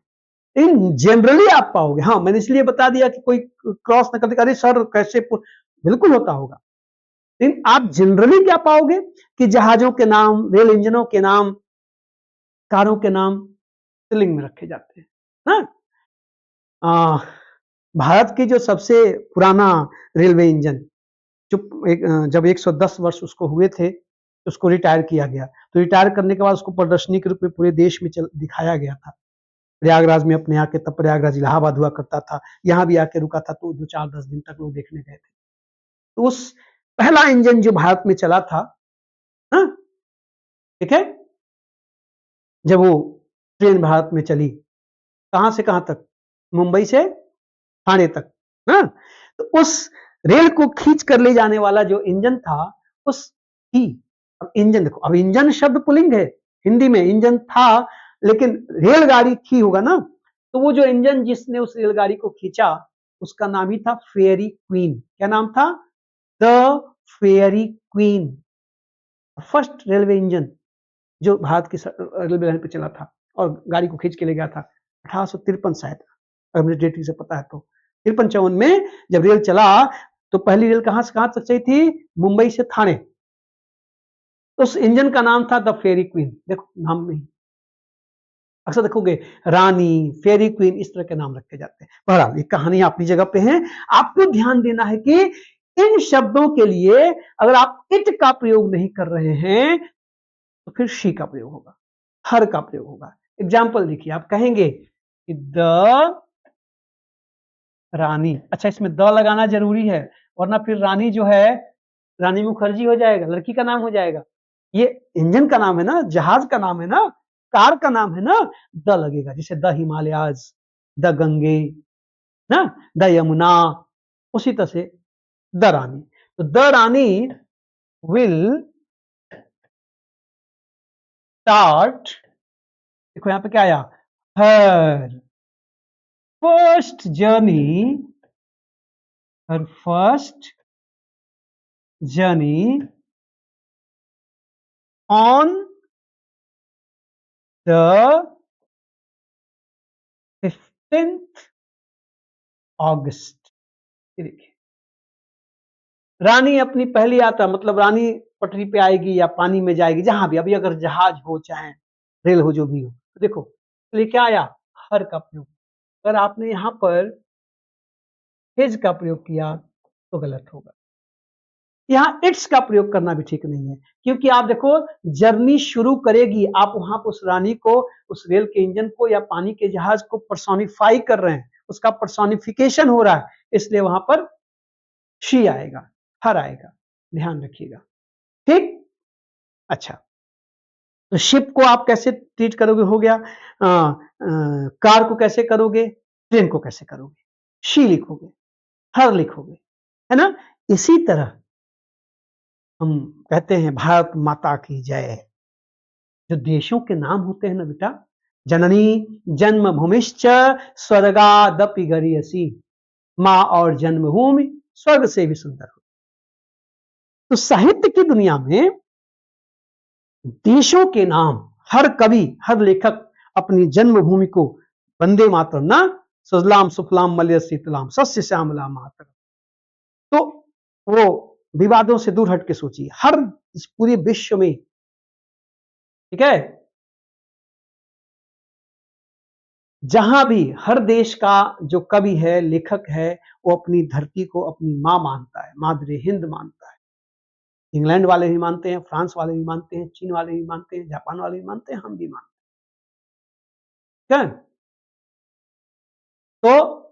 इन जनरली आप पाओगे, हाँ मैंने इसलिए बता दिया कि कोई क्रॉस न कर, अरे सर कैसे, बिल्कुल होता होगा। लेकिन आप जनरली क्या पाओगे कि जहाजों के नाम, रेल इंजनों के नाम, कारों के नाम स्त्रीलिंग में रखे जाते हैं ना। भारत की जो सबसे पुराना रेलवे इंजन जब 110 वर्ष उसको हुए थे, तो उसको रिटायर किया गया। तो रिटायर करने के बाद उसको प्रदर्शनी के रूप में पूरे देश में दिखाया गया था। प्रयागराज में अपने आके, तब प्रयागराज इलाहाबाद हुआ करता था, यहाँ भी आके रुका था, तो 2-4-10 दिन तक लोग देखने गए थे। तो उस पहला इंजन जो भारत में चला था, ठीक है, जब वो ट्रेन भारत में चली, कहां से कहां तक, मुंबई से ठाणे तक, तो उस रेल को खींच कर ले जाने वाला जो इंजन था, उस ही, अब इंजन देखो, अब इंजन शब्द पुल्लिंग है, हिंदी में इंजन था, लेकिन रेलगाड़ी थी होगा ना। तो वो जो इंजन जिसने उस रेलगाड़ी को खींचा, उसका नाम ही था फेयरी क्वीन। क्या नाम था? The fairy queen. First railway engine जो भारत की रेलवे लाइन पे चला था और गाड़ी को खींच के ले गया था 1853 शायद, अगर मुझे डेट से पता है तो 53-54 में जब रेल चला, तो पहली रेल कहां से कहां तक चली थी? मुंबई से ठाणे। उस इंजन का नाम था द फेयरी क्वीन। देखो नाम में ही अक्सर देखोगे रानी, फेयरी क्वीन, इस तरह के नाम रखे जाते हैं। बहरहाल ये कहानी अपनी जगह पे है। आपको ध्यान देना है कि इन शब्दों के लिए अगर आप इट का प्रयोग नहीं कर रहे हैं तो फिर शी का प्रयोग होगा, हर का प्रयोग होगा। एग्जाम्पल देखिए, आप कहेंगे कि द रानी, अच्छा इसमें द लगाना जरूरी है, वरना फिर रानी जो है रानी मुखर्जी हो जाएगा, लड़की का नाम हो जाएगा। ये इंजन का नाम है ना, जहाज का नाम है ना, कार का नाम है ना, द लगेगा। जैसे द हिमालयाज, द गंगे ना, द यमुना, उसी तरह से द रानी। तो द रानी विल स्टार्ट, देखो यहां पे क्या आया, her first journey, her first journey on the 15th August. देखिए, रानी अपनी पहली यात्रा, मतलब रानी पटरी पे आएगी या पानी में जाएगी, जहां भी, अभी अगर जहाज हो चाहे रेल हो, जो भी हो, तो देखो तो क्या आया, हर का प्रयोग। अगर आपने यहां पर हिज का प्रयोग किया तो गलत होगा। यहाँ इट्स का प्रयोग करना भी ठीक नहीं है, क्योंकि आप देखो जर्नी शुरू करेगी, आप वहां पर उस रानी को, उस रेल के इंजन को या पानी के जहाज को पर्सोनिफाई कर रहे हैं, उसका पर्सोनिफिकेशन हो रहा है, इसलिए वहां पर शी आएगा, हर आएगा, ध्यान रखिएगा। ठीक, अच्छा, तो शिप को आप कैसे ट्रीट करोगे, हो गया। कार को कैसे करोगे, ट्रेन को कैसे करोगे, शी लिखोगे, हर लिखोगे, है ना। इसी तरह हम कहते हैं भारत माता की जय। जो देशों के नाम होते हैं ना बेटा, जननी जन्मभूमिश्च स्वर्गादपि गरीयसी, माँ और जन्मभूमि स्वर्ग से भी सुंदर हो। तो साहित्य की दुनिया में देशों के नाम, हर कवि, हर लेखक अपनी जन्मभूमि को वंदे मातरम ना, सुजलाम सुफलाम मलय शीतलाम सस्य श्यामला मातरम, तो वो विवादों से दूर हट के सोचिए, हर इस पूरे विश्व में, ठीक है, जहां भी हर देश का जो कवि है, लेखक है, वो अपनी धरती को अपनी मां मानता है, मादरे हिंद मानता है। इंग्लैंड वाले भी मानते हैं, फ्रांस वाले भी मानते हैं, चीन वाले भी मानते हैं, जापान वाले भी मानते हैं, हम भी मानते हैं। तो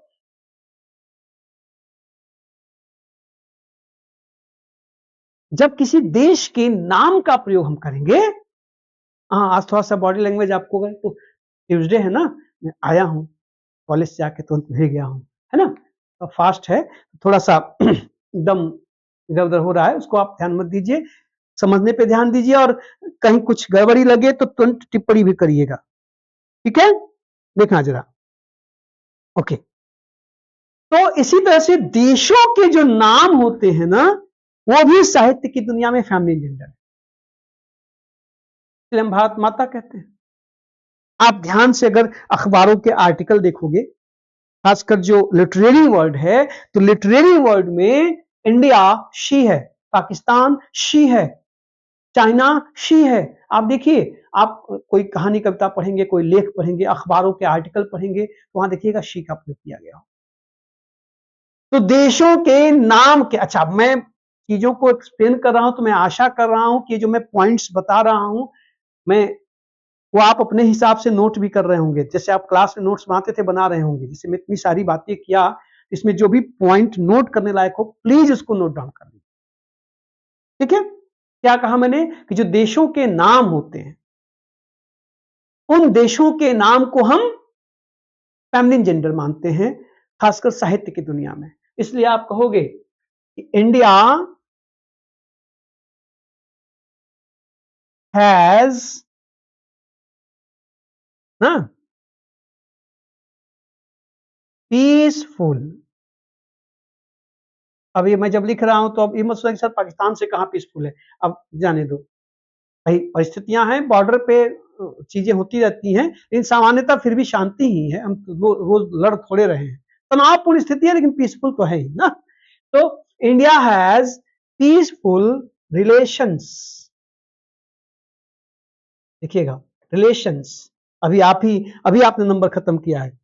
जब किसी देश के नाम का प्रयोग हम करेंगे, हाँ आज थोड़ा सा बॉडी लैंग्वेज आपको गए, तो ट्यूसडे है ना, मैं आया हूँ कॉलेज से आके तुरंत भेज गया हूँ, है ना, तो फास्ट है, थोड़ा सा एकदम इधर उधर हो रहा है, उसको आप ध्यान मत दीजिए, समझने पे ध्यान दीजिए, और कहीं कुछ गड़बड़ी लगे तो तुरंत टिप्पणी भी करिएगा, ठीक है, देखना जरा, ओके। तो इसी तरह से देशों के जो नाम होते हैं ना, वो भी साहित्य की दुनिया में फैमिली जेंडर है, इसलिए हम भारत माता कहते हैं। आप ध्यान से अगर अखबारों के आर्टिकल देखोगे, खासकर जो लिटरेरी वर्ड है, तो लिटरेरी वर्ड में इंडिया शी है, पाकिस्तान शी है, चाइना शी है। आप देखिए, आप कोई कहानी कविता पढ़ेंगे, कोई लेख पढ़ेंगे, अखबारों के आर्टिकल पढ़ेंगे, तो वहां देखिएगा शी का प्रयोग किया गया हो। तो देशों के नाम के, अच्छा मैं चीजों को एक्सप्लेन कर रहा हूं, तो मैं आशा कर रहा हूं कि जो मैं पॉइंट्स बता रहा हूं, मैं वो आप अपने हिसाब से नोट भी कर रहे होंगे, जैसे आप क्लास में नोट्स बनाते थे, बना रहे होंगे। जैसे मैं इतनी सारी बातें किया, इसमें जो भी पॉइंट नोट करने लायक हो, प्लीज उसको नोट डाउन कर लीजिए, ठीक है। क्या कहा मैंने कि जो देशों के नाम होते हैं, उन देशों के नाम को हम फेमिनिन जेंडर मानते हैं, खासकर साहित्य की दुनिया में। इसलिए आप कहोगे कि इंडिया हैज ना पीसफुल। अब ये मैं जब लिख रहा हूं, तो अब ये मत सोचना कि सर पाकिस्तान से कहां पीसफुल है, अब जाने दो भाई, परिस्थितियां हैं, बॉर्डर पे चीजें होती रहती हैं, लेकिन सामान्यतः फिर भी शांति ही है, हम रोज लड़ थोड़े रहे हैं, तनावपूर्ण स्थिति है, लेकिन पीसफुल तो है ही ना। तो इंडिया हैज पीसफुल रिलेशंस, देखिएगा, रिलेशंस, अभी आपने नंबर खत्म किया है।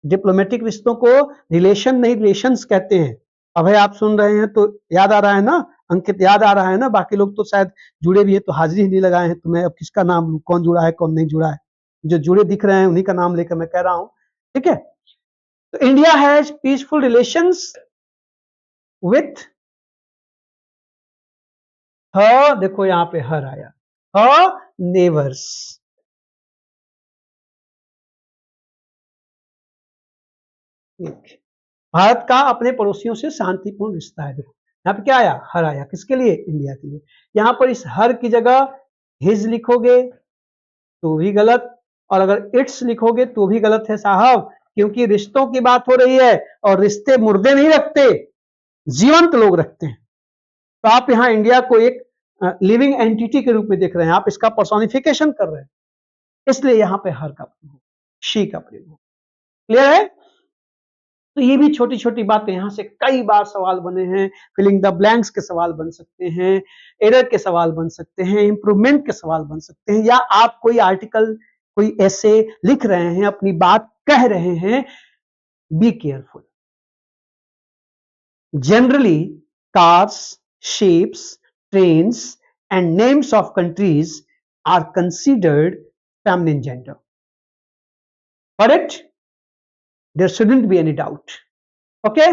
डिप्लोमेटिक रिश्तों को रिलेशन नहीं रिलेशंस कहते हैं। अब आप सुन रहे हैं तो याद आ रहा है ना, अंकित याद आ रहा है ना? बाकी लोग तो शायद जुड़े भी हैं तो हाजिरी ही नहीं लगाए हैं, तो मैं अब किसका नाम लूं, कौन जुड़ा है कौन नहीं जुड़ा है? जो जुड़े दिख रहे हैं उन्हीं का नाम लेकर मैं कह रहा हूं, ठीक है? तो India has peaceful relations with her, देखो यहां पे हर आया, हर नेबर्स। भारत का अपने पड़ोसियों से शांतिपूर्ण रिश्ता है। देखो यहाँ पे क्या आया, हर आया, किसके लिए? इंडिया के लिए। यहां पर इस हर की जगह हिज लिखोगे तो भी गलत, और अगर इट्स लिखोगे तो भी गलत है साहब, क्योंकि रिश्तों की बात हो रही है और रिश्ते मुर्दे नहीं रखते, जीवंत लोग रखते हैं। तो आप यहाँ इंडिया को एक लिविंग एंटिटी के रूप में देख रहे हैं, आप इसका पर्सोनिफिकेशन कर रहे हैं, इसलिए यहां पे हर का प्रयोग हो, शी का प्रयोग हो। क्लियर है? तो ये भी छोटी छोटी बातें, यहां से कई बार सवाल बने हैं। फिलिंग द ब्लैंक्स के सवाल बन सकते हैं, एरर के सवाल बन सकते हैं, इंप्रूवमेंट के सवाल बन सकते हैं, या आप कोई आर्टिकल, कोई ऐसे लिख रहे हैं, अपनी बात कह रहे हैं, be careful. Generally cars, ships, trains and names of countries are considered feminine gender, but there shouldn't be any doubt. Okay,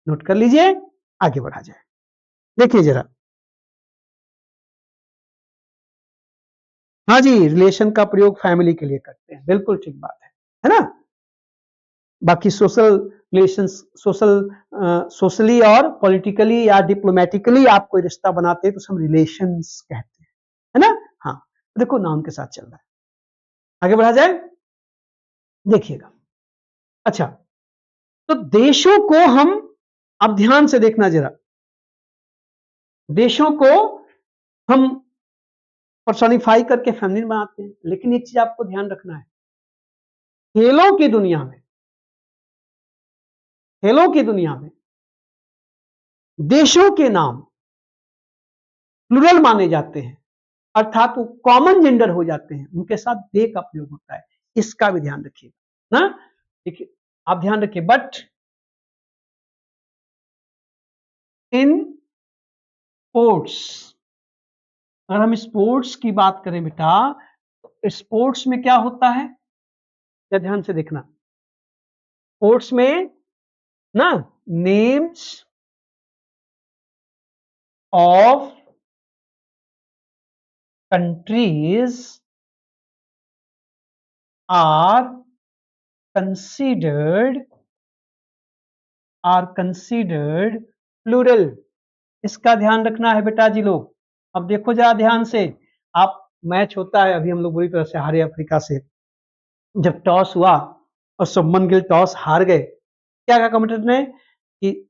note कर लीजिए, आगे बढ़ा जाए। देखिए जरा, हाँ जी, रिलेशन का प्रयोग फैमिली के लिए करते हैं, बिल्कुल ठीक बात है ना? बाकी सोशल रिलेशन, सोशली और पॉलिटिकली या डिप्लोमेटिकली आप कोई रिश्ता बनाते हैं तो हम रिलेशंस कहते हैं, है ना? हाँ, देखो नाउन के साथ चल रहा है, आगे बढ़ा जाए। देखिएगा, अच्छा, तो देशों को हम, अब ध्यान से देखना जरा, देशों को हम पर्सोनिफाई करके फेमिनिन बनाते हैं, लेकिन एक चीज आपको ध्यान रखना है, खेलों की दुनिया में, खेलों की दुनिया में देशों के नाम प्लूरल माने जाते हैं, अर्थात वो कॉमन जेंडर हो जाते हैं, उनके साथ दे का प्रयोग होता है, इसका भी ध्यान रखिएगा ना। देखिए, आप ध्यान रखिए, बट इन स्पोर्ट्स, अगर हम स्पोर्ट्स की बात करें बेटा, तो स्पोर्ट्स में क्या होता है, क्या ध्यान से देखना, स्पोर्ट्स में ना names of countries are considered plural, इसका ध्यान रखना है बेटा जी लोग। अब देखो जरा ध्यान से, आप, मैच होता है, अभी हम लोग बुरी तरह से हारे अफ्रीका से, जब टॉस हुआ और शुभमन गिल टॉस हार गए, क्या कहा कमेंटेटर ने कि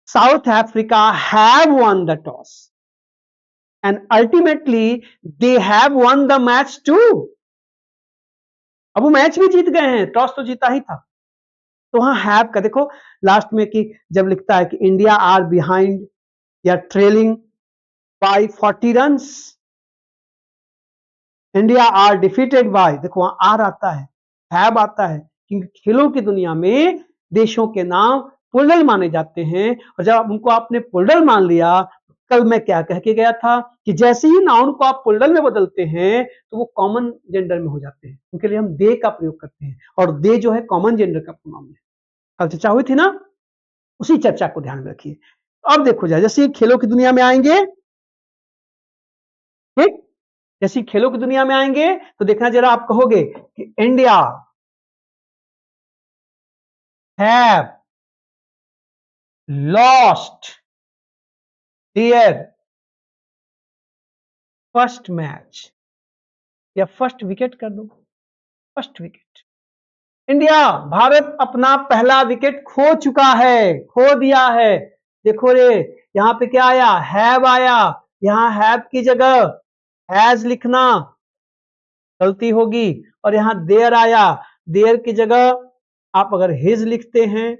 South Africa have won the toss and ultimately they have won the match too. अब वो मैच भी जीत गए हैं, टॉस तो जीता ही था। तो वहां हैव का देखो लास्ट में कि जब लिखता है कि इंडिया आर बिहाइंड या trailing by 40 runs, India are defeated by, देखो वहां आर आता है, हैव आता है, क्योंकि खेलों की दुनिया में देशों के नाम प्लूरल माने जाते हैं, और जब उनको आपने प्लूरल मान लिया, कल मैं क्या कह के गया था कि जैसे ही नाउन को आप प्लूरल में बदलते हैं तो वो कॉमन जेंडर में हो जाते हैं, उनके लिए हम दे का प्रयोग करते हैं, और दे जो है कॉमन जेंडर का प्रोनाउन है। कल चर्चा हुई थी ना, उसी चर्चा को ध्यान में रखिए। अब देखो जाए, जैसे खेलों की दुनिया में आएंगे, ठीक, जैसे खेलों की दुनिया में आएंगे तो देखना जरा, आप कहोगे कि India have lost their first match, या फर्स्ट विकेट कर दो, फर्स्ट विकेट, इंडिया, भारत अपना पहला विकेट खो चुका है, खो दिया है। देखो रे, यहां पे क्या आया, हैव आया, यहां हैव की जगह हैज लिखना गलती होगी, और यहां देयर आया, देयर की जगह आप अगर हिज लिखते हैं,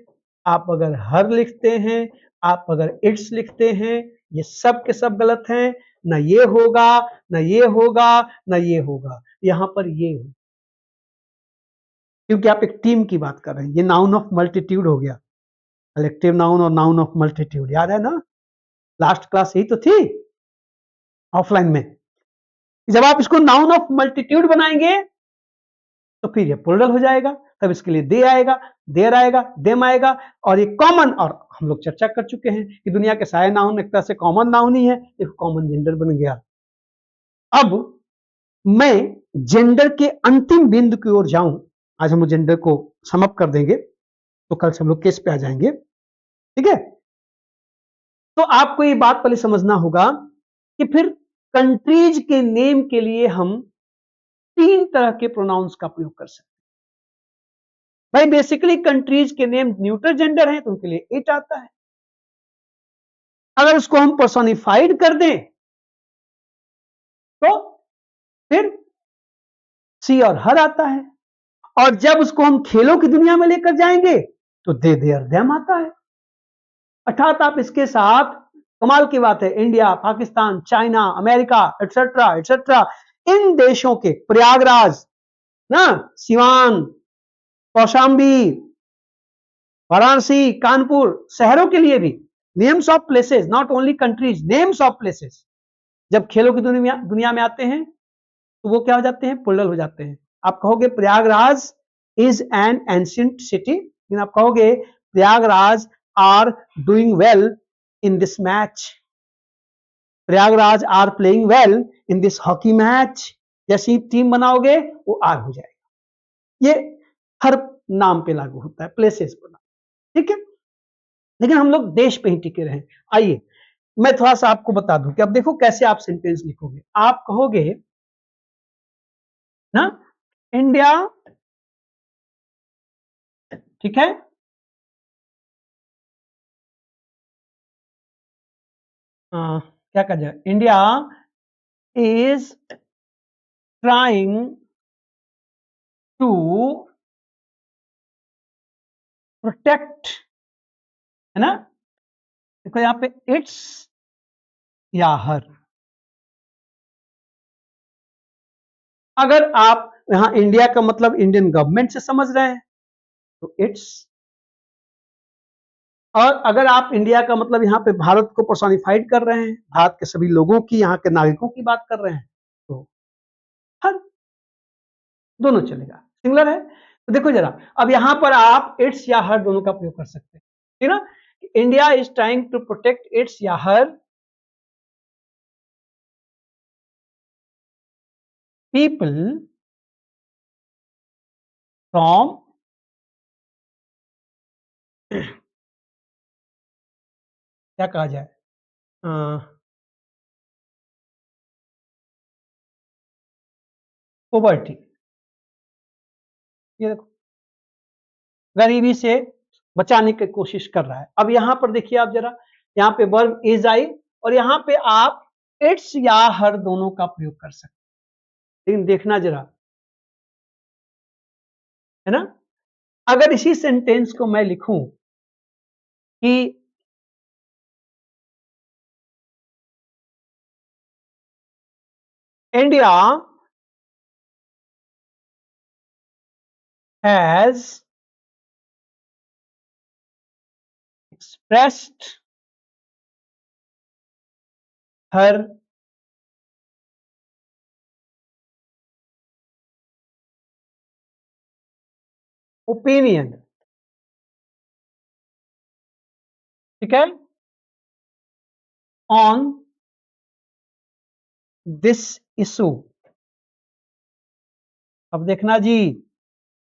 आप अगर हर लिखते हैं, आप अगर इट्स लिखते हैं, ये सब के सब गलत हैं, ना ये होगा, ना ये होगा, ना ये होगा, यहां पर ये हो, क्योंकि आप एक टीम की बात कर रहे हैं, ये नाउन ऑफ मल्टीट्यूड हो गया, कलेक्टिव नाउन और नाउन ऑफ मल्टीट्यूड, याद है ना? लास्ट क्लास यही तो थी ऑफलाइन में। जब आप इसको नाउन ऑफ मल्टीट्यूड बनाएंगे तो फिर ये प्लूरल हो जाएगा, तब इसके लिए दे आएगा, देर आएगा, देम आएगा, और ये कॉमन, और हम लोग चर्चा कर चुके हैं कि दुनिया के सारे नाउन एक तरह से कॉमन नाउन ही है, एक कॉमन जेंडर बन गया। अब मैं जेंडर के अंतिम बिंदु की ओर जाऊं, आज हम जेंडर को समअप कर देंगे, तो कल से हम लोग केस पे आ जाएंगे, ठीक है। तो आपको ये बात पहले समझना होगा कि फिर कंट्रीज के नेम के लिए हम 3 तरह के प्रोनाउंस का प्रयोग कर सकते हैं। भाई बेसिकली कंट्रीज के नेम न्यूट्रल जेंडर हैं तो उनके लिए इट आता है। अगर उसको हम पर्सोनिफाइड कर दें तो फिर सी और हर आता है, और जब उसको हम खेलों की दुनिया में लेकर जाएंगे तो दे देयर देम आता है। अर्थात आप इसके साथ, कमाल की बात है, India, Pakistan, China, America etcetera etcetera, इन देशों के प्रयागराज ना, सिवान, कौशाम्बी, वाराणसी, कानपुर, शहरों के लिए भी names of places, not only countries, names of places जब खेलों की दुनिया में आते हैं तो वो क्या हो जाते हैं, प्लूरल हो जाते हैं। आप कहोगे Prayagraj is an ancient city, लेकिन आप कहोगे Prayagraj are doing well in this match, Prayagraj are playing well in this hockey match, जैसी टीम बनाओगे वो आर हो जाएगा। ये हर नाम पे लागू होता है, प्लेसेस पर, ठीक है। लेकिन हम लोग देश पे ही टिके रहे। आइए मैं थोड़ा सा आपको बता दूं कि अब देखो कैसे आप सेंटेंस लिखोगे। आप कहोगे ना इंडिया, ठीक है, क्या कहा जाए, India is trying to protect, है ना, देखो यहां पे इट्स या हर। अगर आप यहां इंडिया का मतलब इंडियन गवर्नमेंट से समझ रहे हैं तो इट्स, और अगर आप इंडिया का मतलब यहां पे भारत को पर्सोनिफाइड कर रहे हैं, भारत के सभी लोगों की, यहां के नागरिकों की बात कर रहे हैं तो हर, दोनों चलेगा, सिंगुलर है। तो देखो जरा, अब यहां पर आप इट्स या हर दोनों का प्रयोग कर सकते हैं, ठीक ना। India is trying to protect its या हर पीपल फ्रॉम, क्या कहा जाए, पॉवर्टी, ये देखो गरीबी से बचाने की कोशिश कर रहा है। अब यहां पर देखिए आप जरा, यहां पे वर्ब इज आई, और यहां पे आप इट्स या हर दोनों का प्रयोग कर सकते हैं। लेकिन देखना जरा, है ना, अगर इसी सेंटेंस को मैं लिखूं कि India has expressed her opinion, ठीक है, on this issue। अब देखना जी,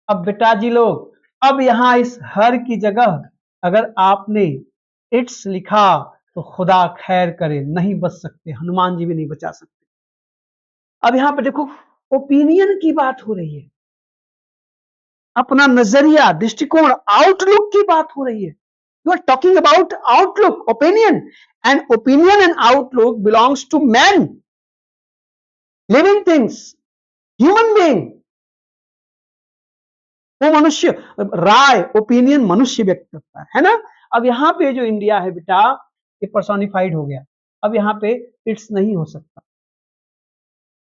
अब बेटा जी लोग, अब यहां इस हर की जगह अगर आपने इट्स लिखा तो खुदा खैर करे, नहीं बच सकते, हनुमान जी भी नहीं बचा सकते। अब यहां पे देखो ओपिनियन की बात हो रही है, अपना नजरिया, दृष्टिकोण, आउटलुक की बात हो रही है। You are talking about outlook, opinion, and opinion and outlook belongs to man, living things, human being. वो मनुष्य, राय, ओपिनियन मनुष्य व्यक्त करता है ना। अब यहां पे जो इंडिया है बेटा, ये पर्सोनिफाइड हो गया। अब यहां पे इट्स नहीं हो सकता,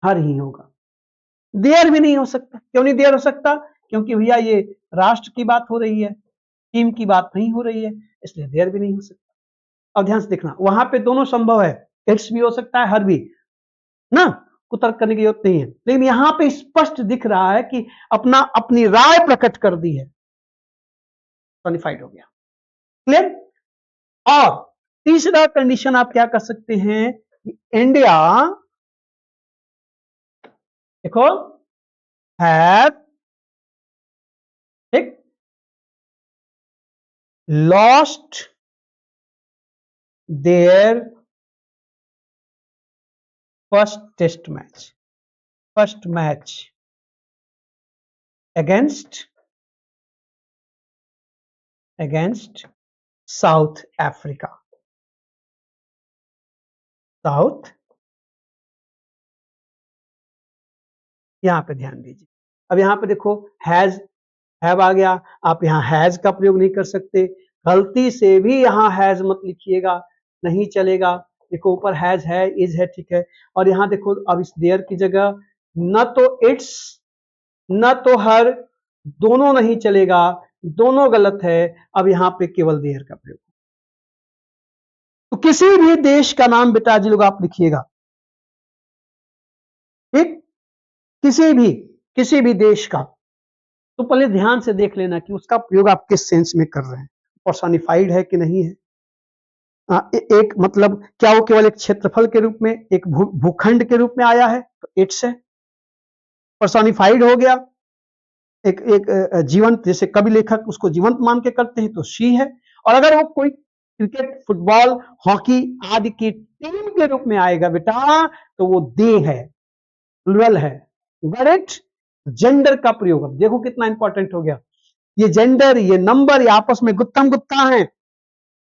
हर ही होगा। देयर भी नहीं हो सकता, क्यों नहीं देयर हो सकता, क्योंकि भैया ये राष्ट्र की बात हो रही है, टीम की बात नहीं हो रही है, इसलिए देयर भी नहीं हो सकता। अब ध्यान से देखना, वहां पे दोनों संभव है, इट्स भी हो सकता है, हर भी ना, को तर्क करने की जरूरत नहीं है, लेकिन यहां पे स्पष्ट दिख रहा है कि अपनी राय प्रकट कर दी है, पर्सोनिफाइड हो गया। क्लियर? और तीसरा कंडीशन आप क्या कर सकते हैं कि इंडिया देखो हैव ठीक lost their first match against south Africa. यहां पे ध्यान दीजिए, अब यहां पे देखो हैव आ गया, आप यहां हैज का प्रयोग नहीं कर सकते, गलती से भी यहां हैज मत लिखिएगा, नहीं चलेगा। देखो ऊपर हैज है, इज है, ठीक है, और यहां देखो अब इस देयर की जगह न तो इट्स न तो हर, दोनों नहीं चलेगा, दोनों गलत है, अब यहां पे केवल देयर का प्रयोग। तो किसी भी देश का नाम बेटा जी लोग आप लिखिएगा, ठीक, किसी भी देश का, तो पहले ध्यान से देख लेना कि उसका प्रयोग आप किस सेंस में कर रहे हैं, पर्सोनिफाइड है कि नहीं है। एक मतलब क्या वो केवल एक क्षेत्रफल के रूप में, एक भूखंड के रूप में आया है तो इट्स है, पर्सोनिफाइड हो गया, एक जीवंत, जैसे कवि लेखक उसको जीवंत मान के करते हैं तो शी है, और अगर वो कोई क्रिकेट, फुटबॉल, हॉकी आदि की टीम के रूप में आएगा बेटा तो वो दे है, प्लुरल है। इट जेंडर का प्रयोग, अब देखो कितना इंपॉर्टेंट हो गया, ये जेंडर, ये नंबर, ये आपस में गुत्थम गुत्ता है,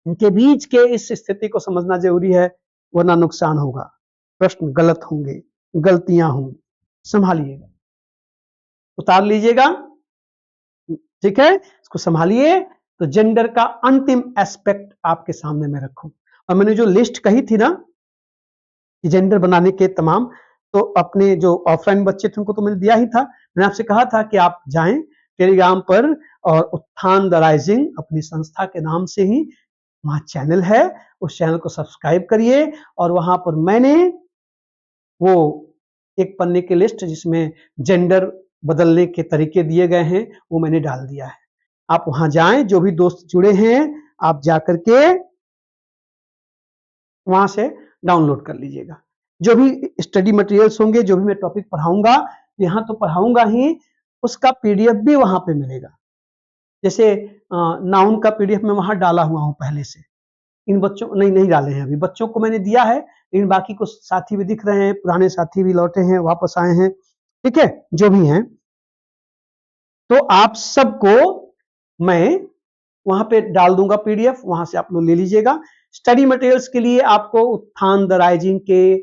इनके बीच के इस स्थिति को समझना जरूरी है, वरना नुकसान होगा, प्रश्न गलत होंगे, गलतियां होंगी, संभालिएगा, उतार लीजिएगा, ठीक है, इसको संभालिए। तो जेंडर का अंतिम एस्पेक्ट आपके सामने में रखूं, और मैंने जो लिस्ट कही थी ना जेंडर बनाने के तमाम, तो अपने जो ऑफलाइन बच्चे थे उनको तो मैंने दिया ही था, मैंने आपसे कहा था कि आप जाएं टेलीग्राम पर, और उत्थान द राइजिंग अपनी संस्था के नाम से ही वहां चैनल है, उस चैनल को सब्सक्राइब करिए, और वहां पर मैंने वो एक पन्ने की लिस्ट जिसमें जेंडर बदलने के तरीके दिए गए हैं वो मैंने डाल दिया है, आप वहां जाएं, जो भी दोस्त जुड़े हैं आप जाकर के वहां से डाउनलोड कर लीजिएगा। जो भी स्टडी मटेरियल्स होंगे, जो भी मैं टॉपिक पढ़ाऊंगा, यहां तो पढ़ाऊंगा ही, उसका पीडीएफ भी वहां पे मिलेगा। जैसे नाउन का पीडीएफ मैं वहां डाला हुआ हूं पहले से, इन बच्चों नहीं डाले हैं अभी, बच्चों को मैंने दिया है, लेकिन बाकी कुछ साथी भी दिख रहे हैं, पुराने साथी भी लौटे हैं, वापस आए हैं, ठीक है, जो भी हैं, तो आप सबको मैं वहां पे डाल दूंगा पीडीएफ, वहां से आप लोग ले लीजिएगा। स्टडी मटेरियल्स के लिए आपको उत्थान द राइजिंग के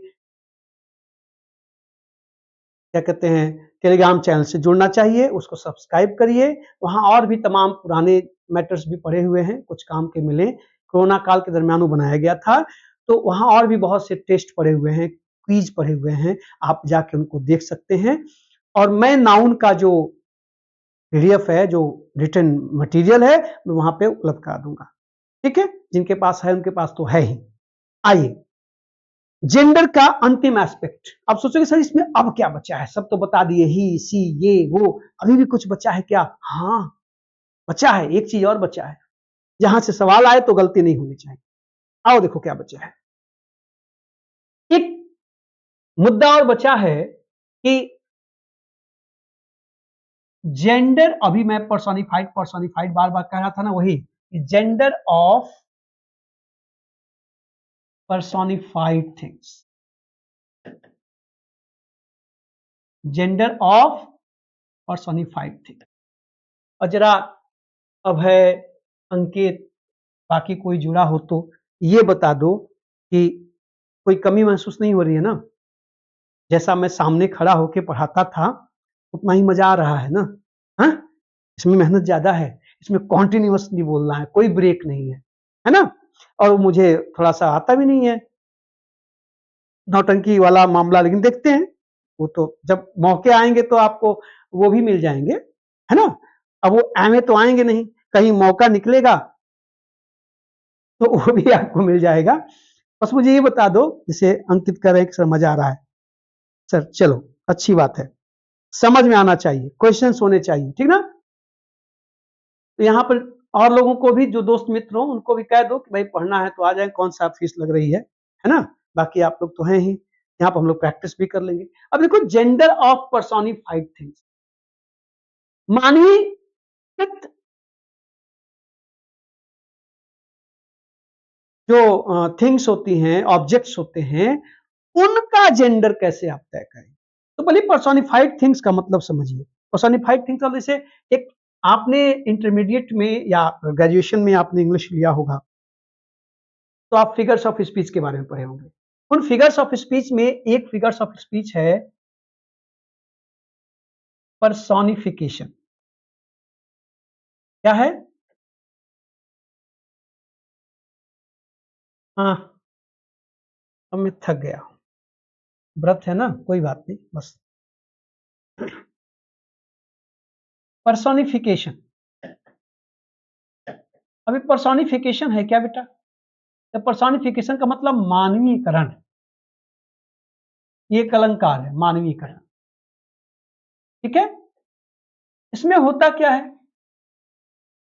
क्या कहते हैं टेलीग्राम चैनल से जुड़ना चाहिए, उसको सब्सक्राइब करिए, वहां और भी तमाम पुराने मैटर्स भी पड़े हुए हैं, कुछ काम के मिले, कोरोना काल के दरमियान वो बनाया गया था, तो वहां और भी बहुत से टेस्ट पड़े हुए हैं, क्विज पड़े हुए हैं, आप जाके उनको देख सकते हैं। और मैं नाउन का जो पीडीएफ है, जो रिटन मटेरियल है, मैं वहां पे उपलब्ध करा दूंगा, ठीक है, जिनके पास है उनके पास तो है ही। आइए जेंडर का अंतिम एस्पेक्ट, अब सोचोगे सर इसमें अब क्या बचा है, सब तो बता दिए, ही, सी, ये, वो, अभी भी कुछ बचा है क्या? हाँ बचा है, एक चीज और बचा है, जहां से सवाल आए तो गलती नहीं होनी चाहिए। आओ देखो क्या बचा है, एक मुद्दा और बचा है कि जेंडर, अभी मैं पर्सोनिफाइड बार बार कह रहा था ना, वही gender of personified things, gender of personified things. और जरा अभय, अंकित, बाकी कोई जुड़ा हो तो ये बता दो कि कोई कमी महसूस नहीं हो रही है ना, जैसा मैं सामने खड़ा होके पढ़ाता था उतना ही मजा आ रहा है ना? हाँ, इसमें मेहनत ज्यादा है, इसमें कॉन्टिन्यूअसली बोलना है, कोई ब्रेक नहीं है ना? और मुझे थोड़ा सा आता भी नहीं है नौटंकी वाला मामला, लेकिन देखते हैं, वो तो जब मौके आएंगे तो आपको वो भी मिल जाएंगे, है ना? अब वो एमए तो आएंगे नहीं, कहीं मौका निकलेगा तो वो भी आपको मिल जाएगा। बस मुझे ये बता दो, जिसे अंकित कर रहे हैं कि सर मजा आ रहा है। सर चलो अच्छी बात है, समझ में आना चाहिए, क्वेश्चंस होने चाहिए, ठीक ना। तो यहाँ पर और लोगों को भी, जो दोस्त मित्र हो उनको भी कह दो कि भाई पढ़ना है तो आ जाए, कौन सा फीस लग रही है ना। बाकी आप लोग तो हैं ही, यहाँ पर हम लोग प्रैक्टिस भी कर लेंगे। अब देखो, जेंडर ऑफ पर्सोनिफाइड थिंग्स, मानवीकृत जो थिंग्स होती हैं, ऑब्जेक्ट्स होते हैं, उनका जेंडर कैसे आप तय करें। तो पहले पर्सोनिफाइड थिंग्स का मतलब समझिए। पर्सोनिफाइड थिंग्स मतलब जैसे एक, आपने इंटरमीडिएट में या ग्रेजुएशन में आपने इंग्लिश लिया होगा, तो आप फिगर्स ऑफ स्पीच के बारे में पढ़े होंगे। उन फिगर्स ऑफ स्पीच में एक फिगर्स ऑफ स्पीच है पर्सोनिफिकेशन। क्या है? हाँ, अब मैं थक गया, व्रत है ना, कोई बात नहीं, बस। पर्सोनिफिकेशन, अभी पर्सोनिफिकेशन है क्या बेटा? तो पर्सोनिफिकेशन का मतलब मानवीकरण, ये एक अलंकार है, मानवीकरण। ठीक है, इसमें होता क्या है,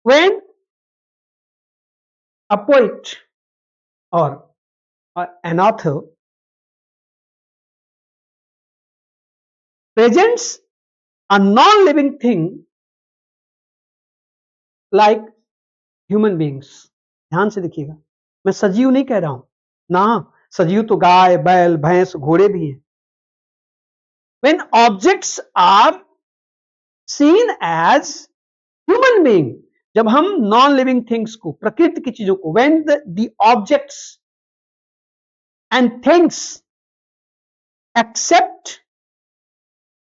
व्हेन अ पोएट और an author presents a non living thing like human beings. ध्यान से देखिएगा, मैं सजीव नहीं कह रहा हूं ना, सजीव तो गाय बैल भैंस घोड़े भी हैं। When objects are seen as human being, जब हम नॉन लिविंग थिंग्स को, प्रकृति की चीजों को, when the objects and things except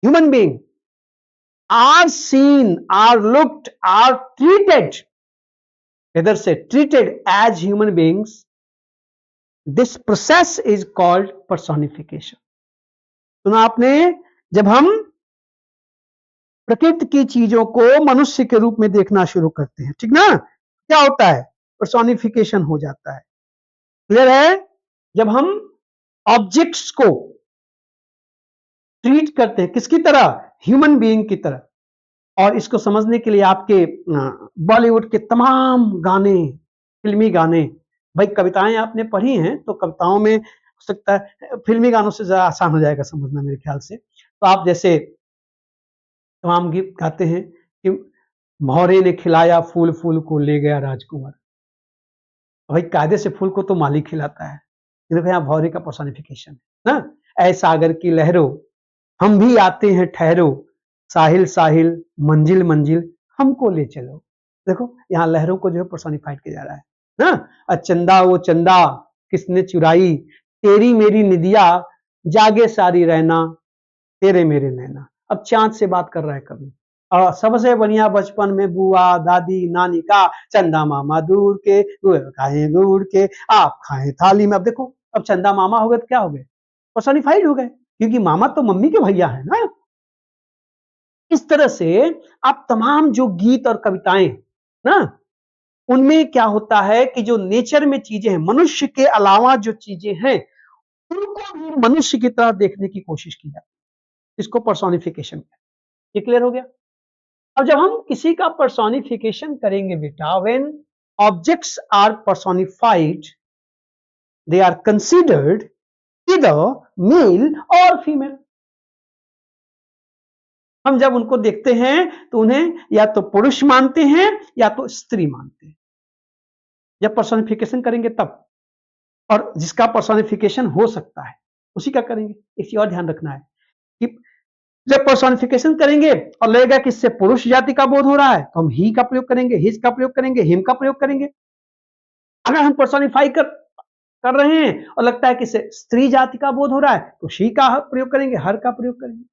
human being are seen, are looked, are treated, इधर से treated as human beings, this process is called personification. सुना आपने? जब हम प्रकृति की चीजों को मनुष्य के रूप में देखना शुरू करते हैं, ठीक ना, क्या होता है, पर्सोनिफिकेशन हो जाता है। क्लियर है? जब हम ऑब्जेक्ट्स को ट्रीट करते हैं किसकी तरह, ह्यूमन बीइंग की तरह। और इसको समझने के लिए आपके बॉलीवुड के तमाम गाने, फिल्मी गाने, भाई कविताएं आपने पढ़ी हैं तो कविताओं में हो सकता है, फिल्मी गानों से ज्यादा आसान हो जाएगा समझना मेरे ख्याल से। तो आप जैसे तमाम गीत गाते हैं कि भौरे ने खिलाया फूल, फूल को ले गया राजकुमार। भाई कायदे से फूल को तो मालिक खिलाता है, देखो यहाँ भौरे का पर्सोनिफिकेशन है ना। ऐ सागर की लहरों हम भी आते हैं ठहरो, साहिल साहिल मंजिल मंजिल हमको ले चलो। देखो यहाँ लहरों को जो है पर्सोनिफाइड किया जा रहा है ना। अचंदा वो चंदा किसने चुराई, तेरी मेरी निदिया जागे सारी रहना, तेरे मेरे नैना। अब चांद से बात कर रहा है कवि, और सबसे बढ़िया बचपन में बुआ दादी नानी का, चंदा मामा दूर के खाए गुड़ के, आप खाए थाली में। अब देखो, अब चंदा मामा हो गए तो क्या हो गए, पर्सोनिफाइड हो गए, क्योंकि मामा तो मम्मी के भैया है ना। इस तरह से आप तमाम जो गीत और कविताएं ना, उनमें क्या होता है कि जो नेचर में चीजें हैं, मनुष्य के अलावा जो चीजें हैं, उनको भी मनुष्य की तरह देखने की कोशिश की जाती है। इसको पर्सोनिफिकेशन, ये क्लियर हो गया। अब जब हम किसी का पर्सोनिफिकेशन करेंगे बेटा, when objects are personified they are considered either male और फीमेल। हम जब उनको देखते हैं तो उन्हें या तो पुरुष मानते हैं या तो स्त्री मानते हैं, जब पर्सोनिफिकेशन करेंगे तब। और जिसका पर्सोनिफिकेशन हो सकता है उसी का करेंगे। एक चीज और ध्यान रखना है कि जब पर्सोनिफिकेशन करेंगे और लगेगा कि इससे पुरुष जाति का बोध हो रहा है, तो हम ही का प्रयोग करेंगे, हिज का प्रयोग करेंगे, हिम का प्रयोग करेंगे। अगर हम पर्सोनिफाई कर रहे हैं और लगता है कि इससे स्त्री जाति का बोध हो रहा है, तो शी का प्रयोग करेंगे, हर का प्रयोग करेंगे।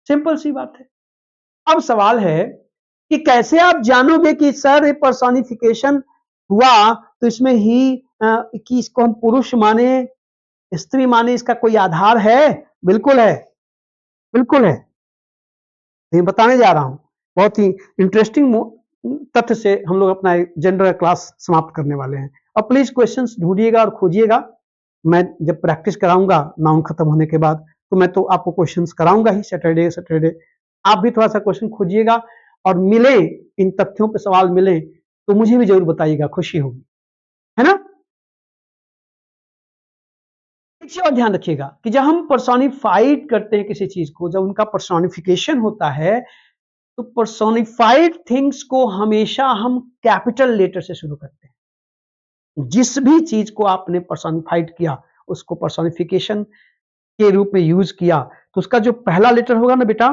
सिंपल सी बात है। अब सवाल है कि कैसे आप जानोगे कि सर पर्सोनिफिकेशन हुआ, तो इसमें ही कि इसको हम पुरुष माने स्त्री माने, इसका कोई आधार है? बिल्कुल है, बिल्कुल है। ये बताने जा रहा हूं, बहुत ही इंटरेस्टिंग तथ्य से हम लोग अपना जेंडर क्लास समाप्त करने वाले हैं। और प्लीज क्वेश्चंस ढूंढिएगा और खोजिएगा। मैं जब प्रैक्टिस कराऊंगा नाउन खत्म होने के बाद, तो मैं तो आपको क्वेश्चंस कराऊंगा ही सैटरडे। आप भी थोड़ा सा क्वेश्चन खोजिएगा और मिले, इन तथ्यों पे सवाल मिले तो मुझे भी जरूर बताइएगा, खुशी होगी, है ना। एक चीज और ध्यान रखिएगा कि जब हम पर्सोनिफाइड करते हैं किसी चीज को, जब उनका पर्सोनिफिकेशन होता है, तो पर्सोनिफाइड थिंग्स को हमेशा हम कैपिटल लेटर से शुरू करते हैं। जिस भी चीज को आपने पर्सोनिफाइड किया, उसको पर्सोनिफिकेशन के रूप में यूज किया, तो उसका जो पहला लेटर होगा ना बेटा,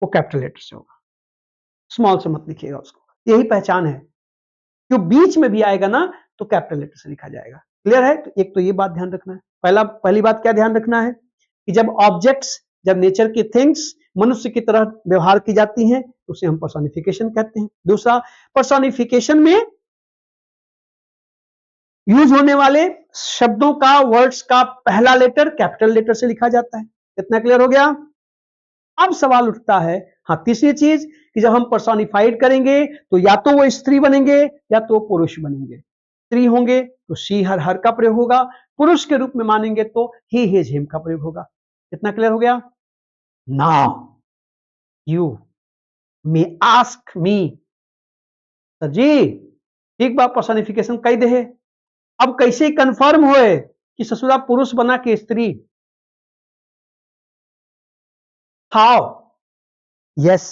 वो कैपिटल लेटर से होगा, स्मॉल से मत लिखिएगा उसको। यही पहचान है। जो बीच में भी आएगा ना, तो कैपिटल लेटर से लिखा जाएगा। क्लियर है? तो एक तो ये बात ध्यान रखना है। पहली बात क्या ध्यान रखना है कि जब ऑब्जेक्ट्स, जब नेचर की थिंग्स मनुष्य की तरह व्यवहार की जाती हैं, तो उसे हम पर्सोनिफिकेशन कहते हैं। दूसरा, पर्सोनिफिकेशन में यूज होने वाले शब्दों का, वर्ड्स का पहला लेटर कैपिटल लेटर से लिखा जाता है। कितना क्लियर हो गया? अब सवाल उठता है, हाँ, तीसरी चीज कि जब हम पर्सोनिफाइड करेंगे तो या तो वो स्त्री बनेंगे या तो पुरुष बनेंगे। स्त्री होंगे तो शी हर का प्रयोग होगा, पुरुष के रूप में मानेंगे तो ही हिज हिम का प्रयोग होगा। कितना क्लियर हो गया? Now you may ask me, sir ji एक बार पर्सोनिफिकेशन कही दे, अब कैसे कंफर्म होए कि ससुरा पुरुष बना के स्त्री? How? Yes,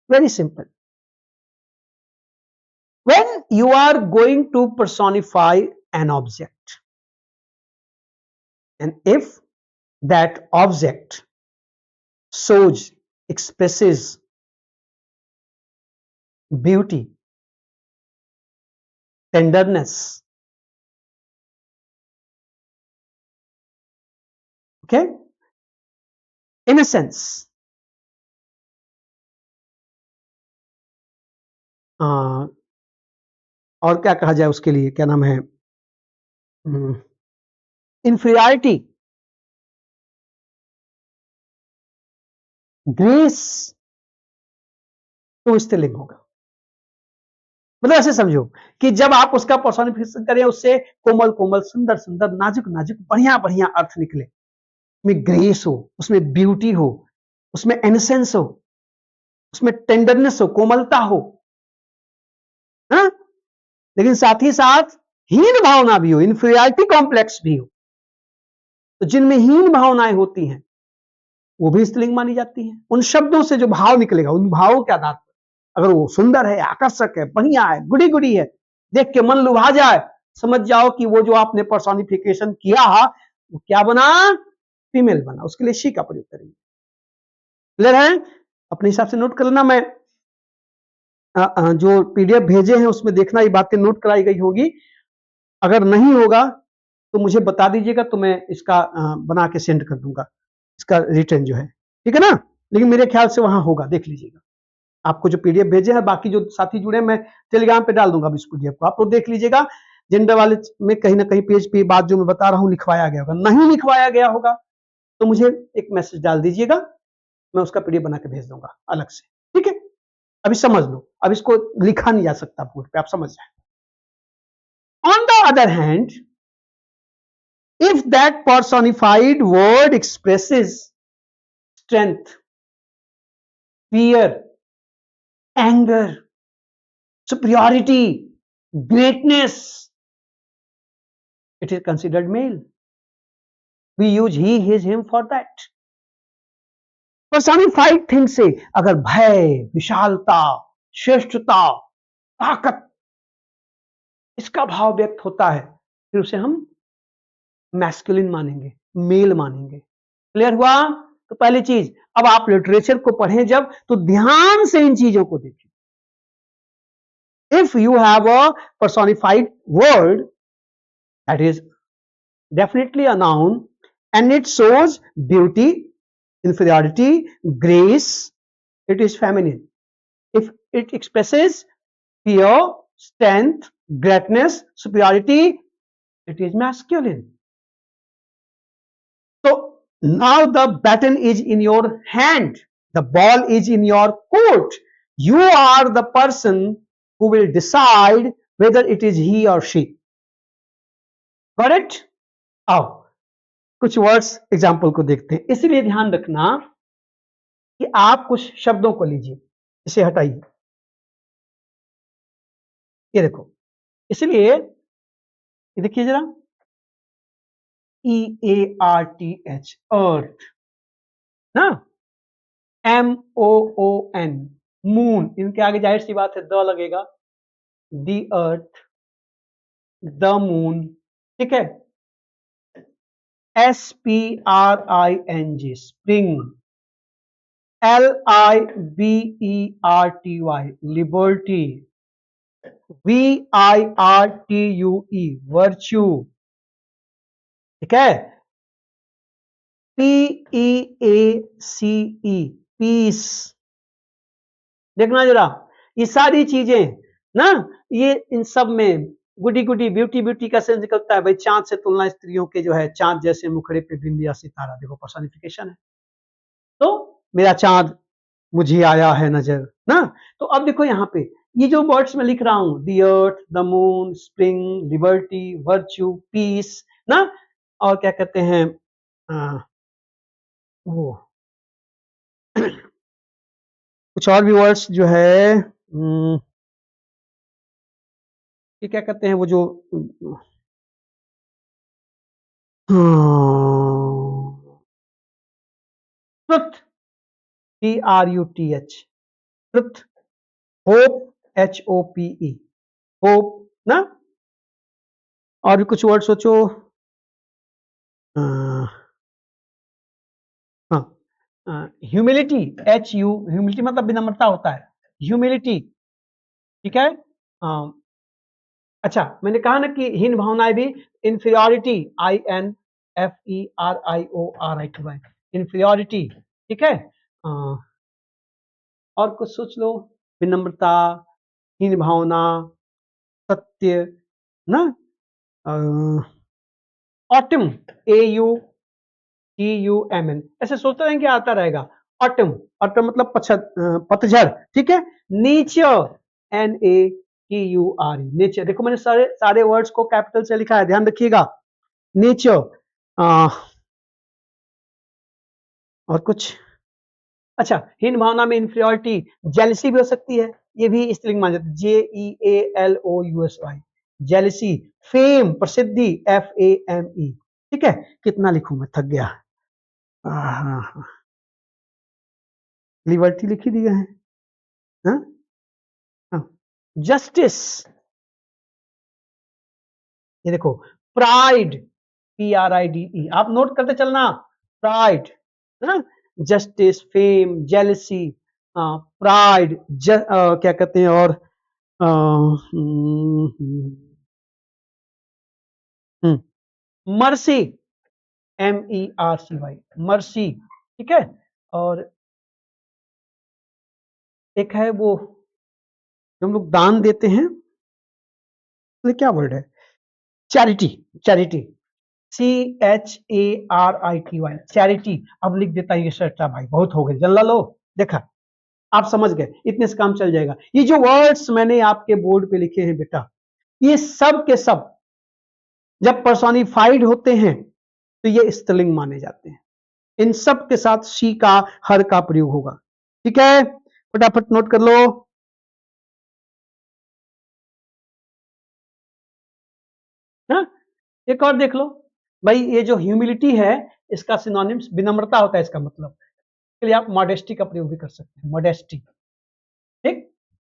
very simple. When you are going to personify an object, and if that object shows, expresses beauty, tenderness, okay, innocence, और क्या कहा जाए उसके लिए, क्या नाम है, इंफीरियरिटी, ग्रेस, तो स्त्रीलिंग होगा। मतलब ऐसे समझो कि जब आप उसका पर्सोनिफिकेशन करें, उससे कोमल कोमल, सुंदर सुंदर, नाजुक नाजुक, बढ़िया बढ़िया अर्थ निकले, उसमें ग्रेस हो, उसमें ब्यूटी हो, उसमें इनोसेंस हो, उसमें टेंडरनेस हो, कोमलता हो, हा? लेकिन साथ ही साथ हीन भावना भी हो, इंफीरियरिटी कॉम्प्लेक्स भी हो। तो जिनमें हीन भावनाएं होती हैं वो भी स्त्रीलिंग मानी जाती हैं। उन शब्दों से जो भाव निकलेगा, उन भावों के आधार पर, अगर वो सुंदर है, आकर्षक है, बढ़िया है, गुड़ी गुड़ी है, देख के मन लुभा जाए, समझ जाओ कि वो जो आपने पर्सोनिफिकेशन किया वो क्या बना, फीमेल बना। उसके लिए शी का प्रयोग करेंगे। क्लियर है? अपने हिसाब से नोट कर लेना। मैं जो पीडीएफ भेजे हैं उसमें देखना, ये बातें नोट कराई गई होगी। अगर नहीं होगा तो मुझे बता दीजिएगा, तो मैं इसका बना के सेंड कर दूंगा, इसका रिटर्न जो है, ठीक है ना। लेकिन मेरे ख्याल से वहां होगा, देख लीजिएगा। आपको जो पीडीएफ भेजे हैं, बाकी जो साथी जुड़े हैं, मैं टेलीग्राम पे डाल दूंगा इस पीडीएफ को, आप लोग देख लीजिएगा। जेंडर वाले में कहीं ना कहीं पेज पे बात जो मैं बता रहा हूं लिखवाया गया होगा, नहीं लिखवाया गया होगा तो मुझे एक मैसेज डाल दीजिएगा, मैं उसका पीडीएफ बना के भेज दूंगा अलग से, ठीक है। अभी समझ लो, अब इसको लिखा नहीं जा सकता बोर्ड पे, आप समझ जाए। On the other hand, if that personified word expresses strength, fear, anger, superiority, greatness, it is considered male. We use he, his, him for that. Personified thing से अगर भय, विशालता, श्रेष्ठता, ताकत, इसका भाव व्यक्त होता है, फिर उसे हम मैस्कुलिन मानेंगे, मेल मानेंगे। क्लियर हुआ? तो पहली चीज, अब आप लिटरेचर को पढ़ें जब, तो ध्यान से इन चीजों को देखें। If you have a personified word, that is definitely a noun, and it shows beauty, inferiority, grace, it is feminine. If it expresses fear, strength, greatness, superiority, it is masculine. So now the baton is in your hand, the ball is in your court. You are the person who will decide whether it is he or she. Got it? आओ कुछ words example को देखते हैं। इसलिए ध्यान रखना कि आप कुछ शब्दों को लीजिए, इसे हटाइए, ये देखो, इसलिए ये देखिए जरा, EARTH, अर्थ ना, MOON, मून, इनके आगे जाहिर सी बात है द लगेगा, द अर्थ, द मून, ठीक है। SPRING, spring, LIBERTY, liberty, VIRTUE, virtue, ठीक है। PEACE, पीस, देखना जरा, ये सारी चीजें ना, ये इन सब में गुडी गुडी, ब्यूटी ब्यूटी का सेंस निकलता है भाई, चांद से तुलना स्त्रियों के जो है, चांद जैसे मुखड़े पे बिंद या सितारा, देखो पर्सनिफिकेशन है। तो मेरा चांद मुझे आया है नजर ना। तो अब देखो यहाँ पे ये जो वर्ड्स मैं लिख रहा हूं, the earth, the moon, spring, liberty, virtue, peace ना, और क्या कहते हैं वो कुछ और भी वर्ड्स जो है, ये क्या कहते हैं वो जो, truth, TRUTH, truth, hope, HOPE, hope ना। और भी कुछ वर्ड सोचो, ह्यूमिलिटी, HU, ह्यूमिलिटी मतलब विनम्रता होता है, ह्यूमिलिटी, ठीक है। अच्छा, मैंने कहा ना कि हीन भावनाएं भी, इंफीरियोरिटी, INFERIORITY, इंफीरियोरिटी, ठीक है। और कुछ सोच लो, विनम्रता, हीन भावना, सत्य ना, ऑटम, AUTUMN, ऐसे सोचते रहेंगे आता रहेगा, ऑटम, ऑटम मतलब पतझड़, ठीक है। नेचर, NATURE, नेचर, देखो मैंने सारे सारे वर्ड्स को कैपिटल से लिखा है, ध्यान रखिएगा। नेचर, और कुछ, अच्छा, हीन भावना में इंफीरियोरिटी, जेलसी भी हो सकती है, ये भी स्त्रीलिंग मान जाती है, JEALOUSY, जेलसी। फेम, प्रसिद्धि, FAME, ठीक है। कितना लिखूं मैं, थक गया। लिबर्टी लिखी दिया है, जस्टिस, ये देखो, प्राइड, PRIDE, आप नोट करते चलना, प्राइड है ना, जस्टिस, फेम, जेलसी, प्राइड, क्या कहते हैं, और मर्सी, MERCY, मर्सी, ठीक है। और एक है वो जो हम लोग दान देते हैं, तो क्या वर्ड है, चैरिटी, चैरिटी, CHARITY, चैरिटी। अब लिख देता ये शर्टा भाई, बहुत हो गए, जल्ला लो, देखा, आप समझ गए, इतने से काम चल जाएगा। ये जो वर्ड्स मैंने आपके बोर्ड पे लिखे हैं बेटा, ये सब के सब जब पर्सोनिफाइड होते हैं तो ये स्त्रीलिंग माने जाते हैं। इन सब के साथ शी का, हर का प्रयोग होगा, ठीक है। फटाफट नोट कर लो। ना, एक और देख लो भाई, ये जो ह्यूमिलिटी है, इसका सिनोनिम्स विनम्रता होता है, इसका मतलब के लिए आप मॉडेस्टी का प्रयोग भी कर सकते हैं, मॉडेस्टी, ठीक।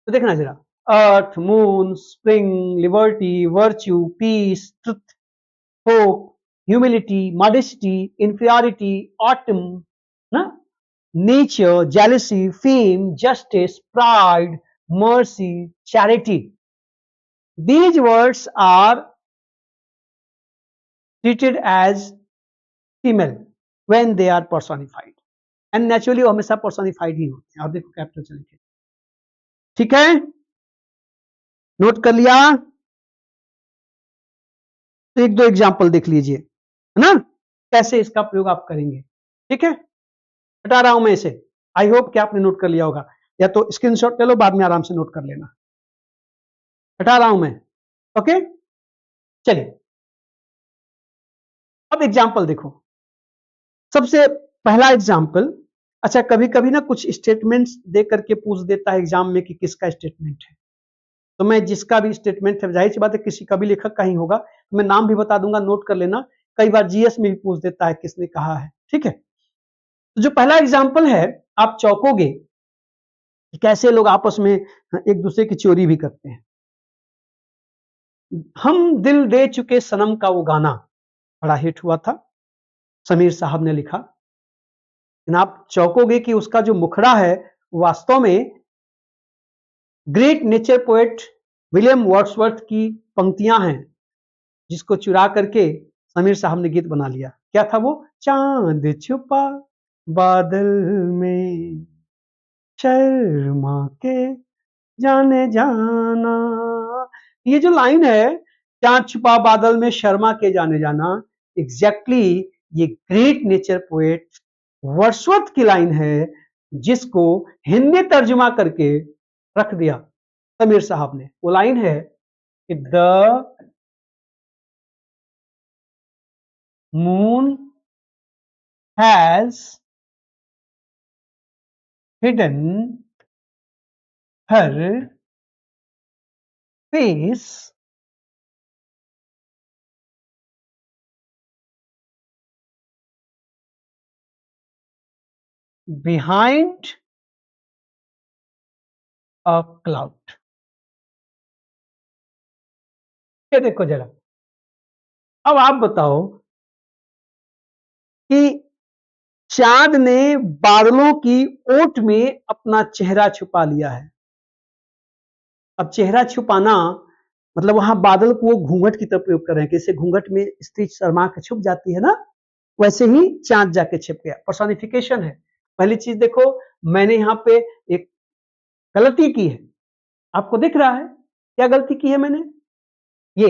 तो देखना जरा, earth, moon, spring, liberty, virtue, peace, truth, hope, humility, modesty, inferiority, autumn ना, nature, jealousy, fame, justice, pride, mercy, charity. These words are treated as female when they are personified. And naturally वो हमेशा personified ही होते हैं। आप देखो capital से लिखे, ठीक है, नोट कर लिया। तो एक दो एग्जाम्पल देख लीजिए, है ना, कैसे इसका प्रयोग आप करेंगे, ठीक है। हटा रहा हूं मैं इसे, आई होप कि आपने नोट कर लिया होगा, या तो स्क्रीनशॉट ले लो, बाद में आराम से नोट कर लेना। हटा रहा हूं मैं, ओके, चलिए। अब एग्जाम्पल देखो, सबसे पहला एग्जाम्पल, अच्छा कभी कभी ना कुछ स्टेटमेंट्स दे करके पूछ देता है एग्जाम में कि किसका स्टेटमेंट है, तो मैं जिसका भी स्टेटमेंट है, जाहिर सी बात है किसी कवि लेखक का ही होगा, तो मैं नाम भी बता दूंगा, नोट कर लेना। कई बार जीएस में भी पूछ देता है किसने कहा है, ठीक है। तो जो पहला एग्जाम्पल है, आप चौंकोगे कि कैसे लोग आपस में एक दूसरे की चोरी भी करते हैं। हम दिल दे चुके सनम का वो गाना बड़ा हिट हुआ था, समीर साहब ने लिखा, लेकिन आप चौंकोगे कि उसका जो मुखड़ा है वास्तव में great nature poet William Wordsworth की पंक्तियां हैं, जिसको चुरा करके समीर साहब ने गीत बना लिया। क्या था वो? चांद छुपा बादल में, शर्मा के जाने जाना। ये जो लाइन है, चांद छुपा बादल में शर्मा के जाने जाना, एग्जैक्टली ये ग्रेट नेचर पोएट वर्ड्सवर्थ की लाइन है, जिसको हिंदी तर्जुमा करके रख दिया समीर साहब ने। वो लाइन है कि the moon has hidden her face behind a cloud. ये देखो जरा, अब आप बताओ कि चांद ने बादलों की ओट में अपना चेहरा छुपा लिया है। अब चेहरा छुपाना मतलब वहां बादल को वो घूंघट की तरह प्रयोग कर रहे हैं, जैसे घूंघट में स्त्री शर्मा के छुप जाती है ना, वैसे ही चांद जाके छिप गया। पर्सोनिफिकेशन है। पहली चीज देखो, मैंने यहां पे एक गलती की है, आपको दिख रहा है क्या गलती की है मैंने? ये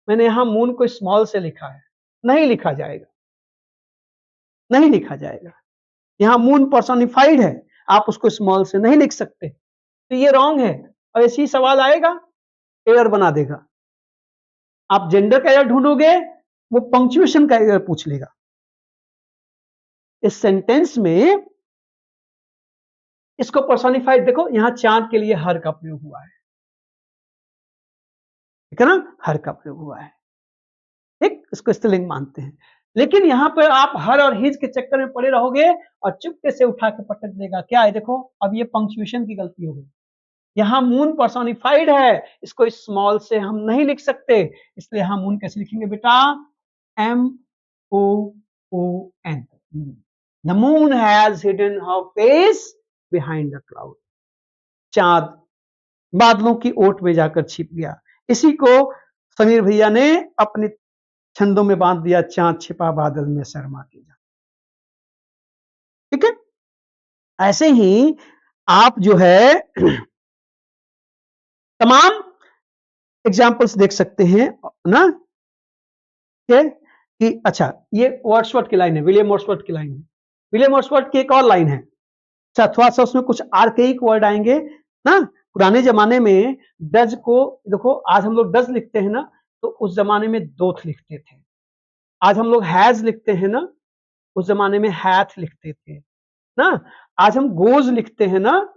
मैंने यहां मून को स्मॉल से लिखा है, नहीं लिखा जाएगा, नहीं लिखा जाएगा। यहां मून पर्सोनिफाइड है, आप उसको स्मॉल से नहीं लिख सकते, तो ये रॉन्ग है। और ऐसे ही सवाल आएगा, एरर बना देगा। आप जेंडर का एरर ढूंढोगे, वो पंक्चुएशन का एरर पूछ लेगा। इस सेंटेंस में इसको पर्सोनिफाइड देखो, यहां चांद के लिए हर का प्रयोग हुआ है, ठीक है ना, हर का प्रयोग हुआ है, ठीक, इसको स्त्रीलिंग मानते हैं। लेकिन यहां पर आप हर और हिज के चक्कर में पड़े रहोगे और चुपके से उठा के पटक देगा। क्या है देखो, अब ये पंक्चुएशन की गलती हो गई। यहां मून पर्सोनिफाइड है, इसको स्मॉल से हम नहीं लिख सकते, इसलिए हम मून कैसे लिखेंगे बेटा? M O O N. The moon has hidden her face behind the cloud. चांद बादलों की ओट में जाकर छिप गया। इसी को समीर भैया ने अपने छंदों में बांध दिया, चांद छिपा बादल में शर्मा के जा। ठीक है, ऐसे ही आप जो है तमाम एग्जाम्पल्स देख सकते हैं ना, कि अच्छा ये वर्ड्सवर्थ की लाइन है, विलियम वर्ड्सवर्थ की लाइन है। विलियम वर्ड्सवर्थ की एक और लाइन है, अच्छा थोड़ा सा उसमें कुछ आर्केइक वर्ड आएंगे ना। पुराने जमाने में डज को देखो, आज हम लोग डज लिखते हैं ना, तो उस जमाने में दोथ लिखते थे। आज हम लोग हैज लिखते हैं ना, उस जमाने में हैथ लिखते थे ना। आज हम गोज लिखते हैं ना,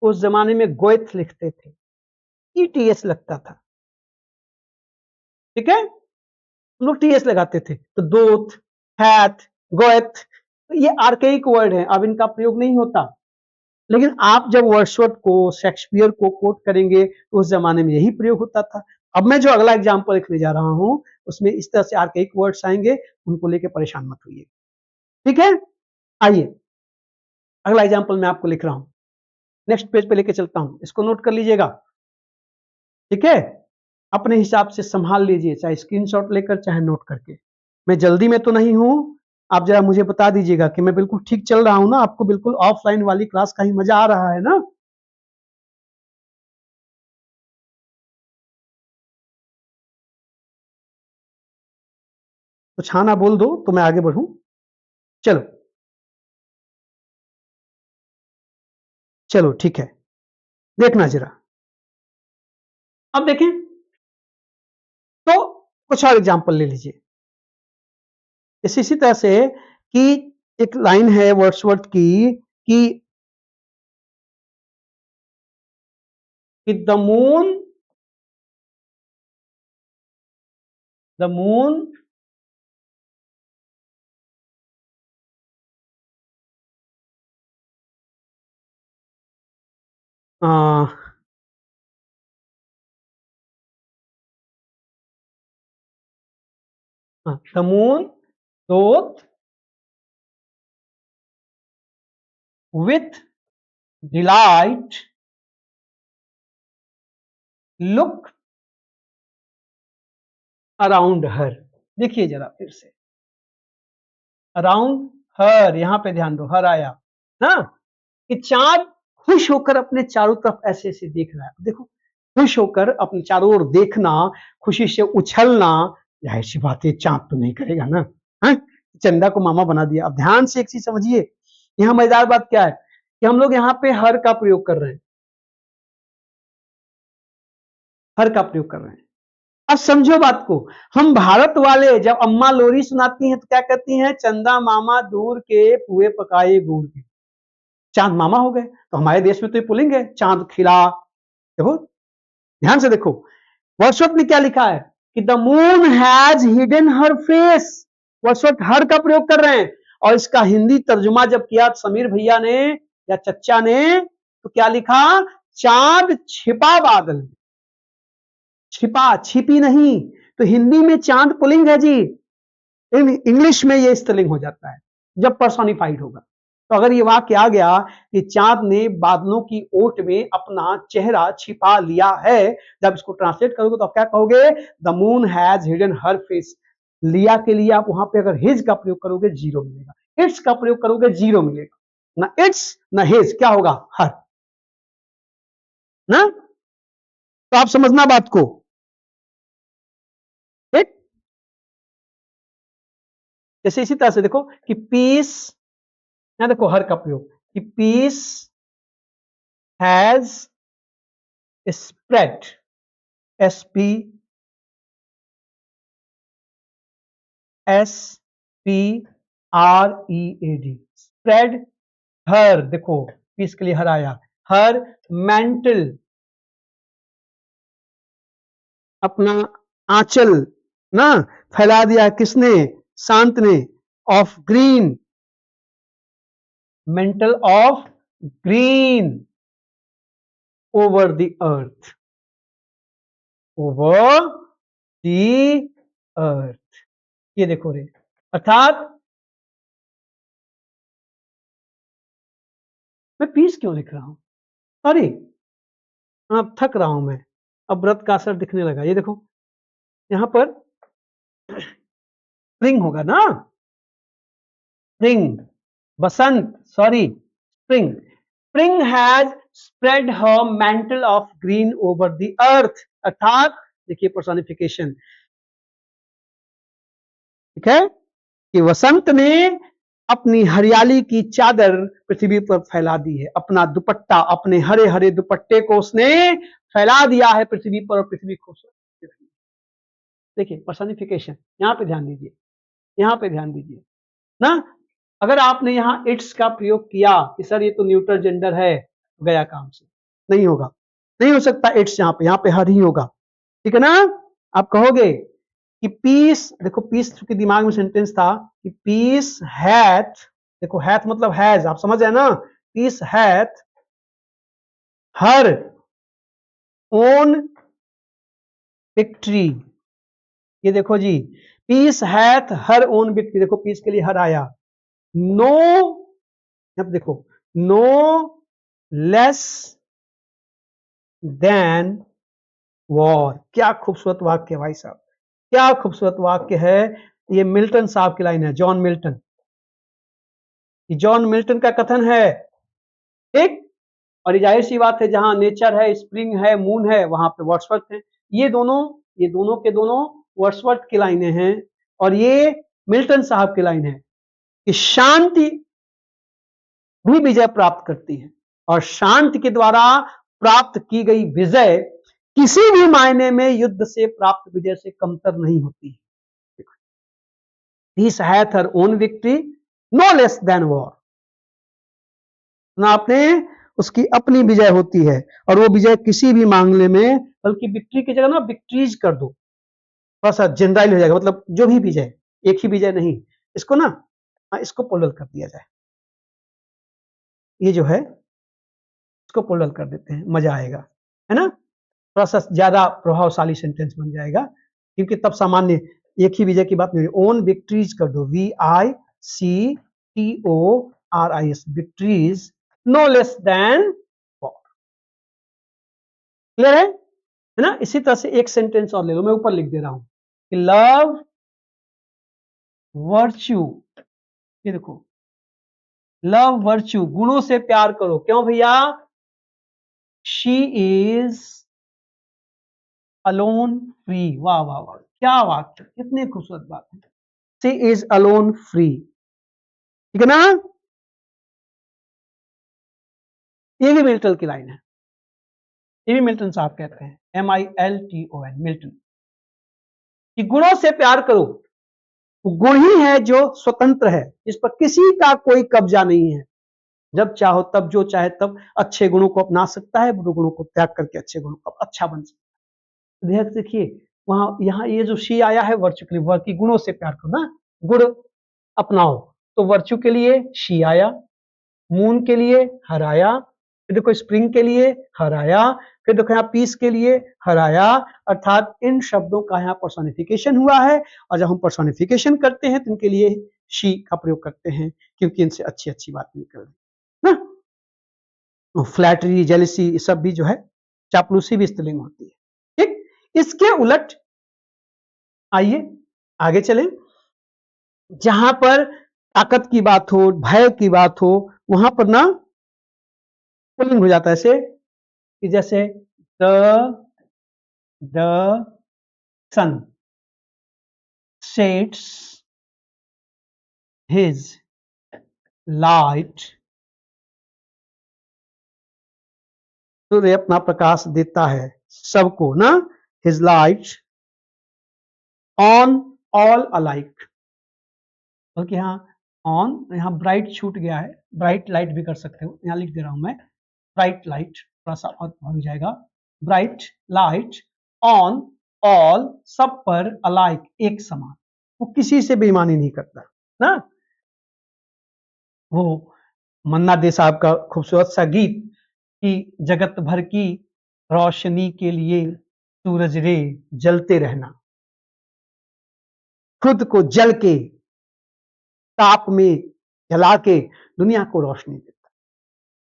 उस जमाने में गोएथ लिखते थे, ईटीएस लगता था, ठीक है, हम लोग टीएस लगाते थे। तो दोथ, हैथ, गोएथ, ये आर्केइक वर्ड है, अब इनका प्रयोग नहीं होता। लेकिन आप जब वर्ड्सवर्थ को, शेक्सपियर को कोट करेंगे, तो उस जमाने में यही प्रयोग होता था। अब मैं जो अगला एग्जाम्पल लिखने जा रहा हूं, उसमें इस तरह से आर्केइक वर्ड्स आएंगे, उनको लेकर परेशान मत होइए, ठीक है। आइए अगला एग्जाम्पल मैं आपको लिख रहा हूं, नेक्स्ट पेज पे लेके चलता हूं, इसको नोट कर लीजिएगा, ठीक है। अपने हिसाब से संभाल लीजिए, चाहे स्क्रीनशॉट लेकर चाहे नोट करके। मैं जल्दी में तो नहीं हूं, आप जरा मुझे बता दीजिएगा कि मैं बिल्कुल ठीक चल रहा हूं ना, आपको बिल्कुल ऑफलाइन वाली क्लास का ही मजा आ रहा है ना। कुछ हाँ ना बोल दो तो मैं आगे बढ़ूं। चलो चलो ठीक है, देखना जरा। अब देखें तो कुछ और एग्जाम्पल ले लीजिए। इसी तरह से कि एक लाइन है वर्ड्सवर्थ की कि the moon the moon doth with delight look around her। देखिए जरा फिर से, अराउंड हर, यहां पे ध्यान दो, हर आया ना, कि चांद खुश होकर अपने चारों तरफ ऐसे ऐसे देख रहा है। देखो, खुश होकर अपने चारों ओर देखना, खुशी से उछलना, जाहिर सी बात है चांद तो नहीं करेगा ना, है? चंदा को मामा बना दिया। अब ध्यान से एक चीज समझिए, यहां मजेदार बात क्या है कि हम लोग यहाँ पे हर का प्रयोग कर रहे हैं, हर का प्रयोग कर रहे हैं। अब समझो बात को, हम भारत वाले जब अम्मा लोरी सुनाती हैं तो क्या कहती हैं, चंदा मामा दूर के पुए पकाए गुड़ के, चांद मामा हो गए। तो हमारे देश में तो ये पुलिंग है, चांद खिला। देखो ध्यान से देखो, वर्ड्सवर्थ ने क्या लिखा है कि the moon has hidden her face. Wordsworth her का प्रयोग कर रहे हैं, और इसका हिंदी तर्जुमा जब किया समीर भैया ने या चच्चा ने, तो क्या लिखा, चांद छिपा बादल में। छिपा, छिपी नहीं। तो हिंदी में चांद पुलिंग है जी, इंग्लिश में ये स्त्रीलिंग हो जाता है जब पर्सोनिफाइड होगा। तो अगर ये वाक्य आ गया कि चांद ने बादलों की ओट में अपना चेहरा छिपा लिया है, जब इसको ट्रांसलेट करोगे तो आप क्या कहोगे, the moon has hidden her face. लिया के लिए आप वहां पे अगर हिज का प्रयोग करोगे जीरो मिलेगा, इट्स का प्रयोग करोगे जीरो मिलेगा, ना इट्स ना हिज, क्या होगा, हर ना। तो आप समझना बात को, ठीक। जैसे इसी तरह से देखो कि पीस, यहां देखो हर का प्रयोग, कि peace has spread, SP SPREAD, spread her, देखो पीस के लिए हर आया, हर मेंटल, अपना आंचल ना फैला दिया, किसने, शांत ने, of green, mental of green over the earth, over the earth. ये देखो रे, अर्थात मैं पीस क्यों लिख रहा हूं, सॉरी, अब थक रहा हूं मैं, अब व्रत का असर दिखने लगा। ये देखो यहां पर स्प्रिंग होगा ना, spring, Basant, sorry spring, spring has spread her mental of green over the earth. अर्थात देखिए पर्सोनिफिकेशन, ठीक है, कि वसंत ने अपनी हरियाली की चादर पृथ्वी पर फैला दी है, अपना दुपट्टा, अपने हरे हरे दुपट्टे को उसने फैला दिया है पृथ्वी पर, और पृथ्वी खूबसूरत। देखिए पर्सोनिफिकेशन, यहां पे ध्यान दीजिए, यहां पे ध्यान दीजिए ना। अगर आपने यहां इट्स का प्रयोग किया कि सर ये तो न्यूट्रल जेंडर है, गया काम से, नहीं होगा, नहीं हो सकता इट्स, यहां पे हर ही होगा, ठीक है ना। आप कहोगे कि पीस, देखो पीस चूंकि दिमाग में सेंटेंस था, कि पीस हैथ, देखो हैथ मतलब हैज, आप समझ रहे हैं ना, peace hath her own victory. ये देखो जी, peace hath her own victory, देखो पीस के लिए हर आया, नो, अब देखो, नो लेस देन वॉर। क्या खूबसूरत वाक्य है भाई साहब, क्या खूबसूरत वाक्य है। ये मिल्टन साहब की लाइन है, जॉन मिल्टन, जॉन मिल्टन का कथन है, ठीक। और जाहिर सी बात है, जहां नेचर है, स्प्रिंग है, मून है, वहां पे वर्ड्सवर्थ है। ये दोनों के दोनों वर्ड्सवर्थ की लाइनें हैं, और ये मिल्टन साहब की लाइन है कि शांति भी विजय प्राप्त करती है, और शांति के द्वारा प्राप्त की गई विजय किसी भी मायने में युद्ध से प्राप्त विजय से कमतर नहीं होती है। Peace hath her own victory, no less than war. ना आपने उसकी अपनी विजय होती है, और वो विजय किसी भी मामले में, बल्कि विक्ट्री की जगह ना विक्ट्रीज कर दो, थोड़ा सा जनरल हो जाएगा, मतलब जो भी विजय, एक ही विजय नहीं, इसको ना इसको पोलर कर दिया जाए, ये जो है इसको पोलर कर देते हैं, मजा आएगा, है ना, थोड़ा सा ज्यादा प्रभावशाली सेंटेंस बन जाएगा, क्योंकि तब सामान्य एक ही विजय की बात नहीं, ओन विक्ट्रीज कर दो, VICTORIS, victories no less than war. Clear है ना। इसी तरह से एक सेंटेंस और ले लो, मैं ऊपर लिख दे रहा हूं कि लव वर्च्यू, ये देखो, लव वर्च्यू, गुणों से प्यार करो, क्यों भैया, शी इज अलोन फ्री, वाह वाह वाह, क्या वाक्य, कितनी खूबसूरत बात है, शी इज अलोन फ्री, ठीक है ना, ये भी मिल्टन की लाइन है, ये भी मिल्टन साहब कहते हैं, MILTON, मिल्टन, कि गुणों से प्यार करो, गुण ही है जो स्वतंत्र है, इस पर किसी का कोई कब्जा नहीं है, जब चाहो तब, जो चाहे तब अच्छे गुणों को अपना सकता है, बुरे गुणों को त्याग करके अच्छे गुणों को अच्छा बन सकता है। देखिए वहां, यहाँ ये जो शी आया है वर्चू के लिए, वर्ग की गुणों से प्यार करो ना, गुण अपनाओ, तो वर्चू के लिए शी आया, मून के लिए हराया, फिर देखो स्प्रिंग के लिए हराया, फिर देखो यहाँ पीस के लिए हराया, अर्थात इन शब्दों का यहाँ पर्सोनिफिकेशन हुआ है, और जब हम पर्सोनिफिकेशन करते हैं तो इनके लिए शी का प्रयोग करते हैं, क्योंकि इनसे अच्छी अच्छी बातें निकल रही है ना। फ्लैटरी, जेलिसी, सब भी जो है चापलूसी भी स्त्रीलिंग होती है, ठीक। इसके उलट आइए आगे चलें, जहां पर ताकत की बात हो, भय की बात हो, वहां पर ना पुल्लिंग हो जाता है, ऐसे कि जैसे the sun sets his light, सूर्य अपना प्रकाश देता है सबको ना, his light on all alike, बल्कि यहाँ ऑन, यहाँ ब्राइट छूट गया है, ब्राइट लाइट भी कर सकते हो, यहाँ लिख दे रहा हूं मैं ब्राइट लाइट, थोड़ा सा और हो जाएगा, ब्राइट लाइट ऑन ऑल, सब पर, अलाइक एक समान, वो किसी से बेईमानी नहीं करता ना। वो मन्ना डे साहब का खूबसूरत सा गीत कि जगत भर की रोशनी के लिए सूरज रे जलते रहना, खुद को जल के ताप में जला के दुनिया को रोशनी देता।